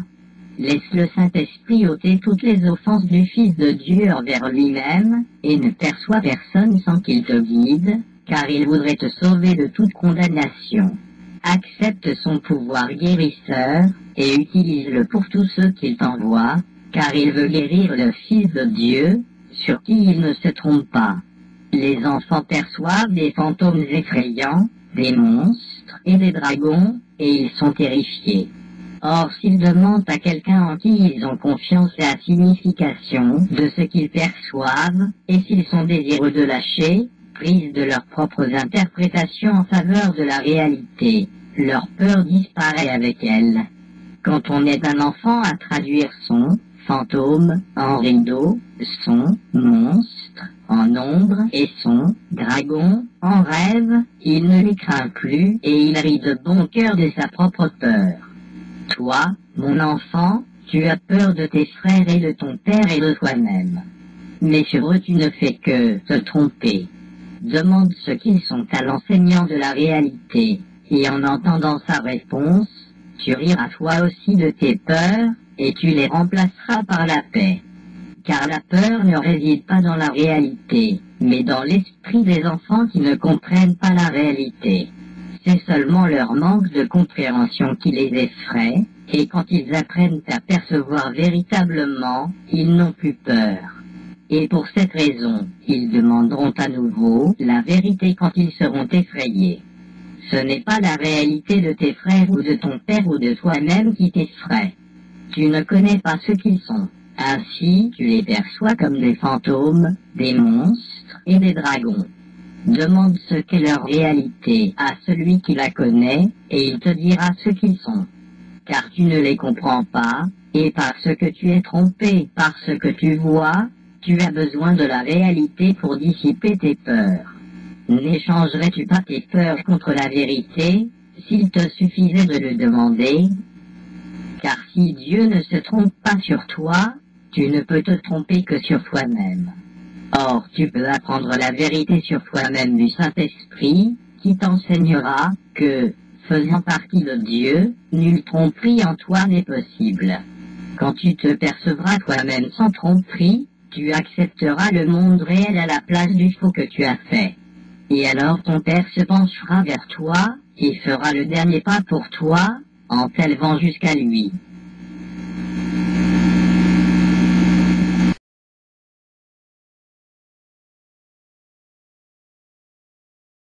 S1: Laisse le Saint-Esprit ôter toutes les offenses du Fils de Dieu envers lui-même, et ne perçois personne sans qu'il te guide, car il voudrait te sauver de toute condamnation. Accepte son pouvoir guérisseur, et utilise-le pour tous ceux qu'il t'envoie, car il veut guérir le Fils de Dieu, sur qui il ne se trompe pas. Les enfants perçoivent des fantômes effrayants, des monstres et des dragons, et ils sont terrifiés. Or, s'ils demandent à quelqu'un en qui ils ont confiance la signification de ce qu'ils perçoivent, et s'ils sont désireux de lâcher prise de leurs propres interprétations en faveur de la réalité, leur peur disparaît avec elle. Quand on aide un enfant à traduire son fantôme en rideau, son monstre en ombre et son dragon en rêve, il ne les craint plus et il rit de bon cœur de sa propre peur. Toi, mon enfant, tu as peur de tes frères et de ton père et de toi-même. Mais sur eux tu ne fais que te tromper. Demande ce qu'ils sont à l'enseignant de la réalité, et en entendant sa réponse, tu riras toi aussi de tes peurs, et tu les remplaceras par la paix. Car la peur ne réside pas dans la réalité, mais dans l'esprit des enfants qui ne comprennent pas la réalité. C'est seulement leur manque de compréhension qui les effraie, et quand ils apprennent à percevoir véritablement, ils n'ont plus peur. Et pour cette raison, ils demanderont à nouveau la vérité quand ils seront effrayés. Ce n'est pas la réalité de tes frères ou de ton père ou de toi-même qui t'effraie. Tu ne connais pas ce qu'ils sont. Ainsi, tu les perçois comme des fantômes, des monstres et des dragons. Demande ce qu'est leur réalité à celui qui la connaît, et il te dira ce qu'ils sont. Car tu ne les comprends pas, et parce que tu es trompé par ce que tu vois, tu as besoin de la réalité pour dissiper tes peurs. N'échangerais-tu pas tes peurs contre la vérité, s'il te suffisait de le demander? Car si Dieu ne se trompe pas sur toi, tu ne peux te tromper que sur toi-même. Or, tu peux apprendre la vérité sur toi-même du Saint-Esprit, qui t'enseignera que, faisant partie de Dieu, nulle tromperie en toi n'est possible. Quand tu te percevras toi-même sans tromperie, tu accepteras le monde réel à la place du faux que tu as fait. Et alors ton Père se penchera vers toi, et fera le dernier pas pour toi, en t'élevant jusqu'à lui.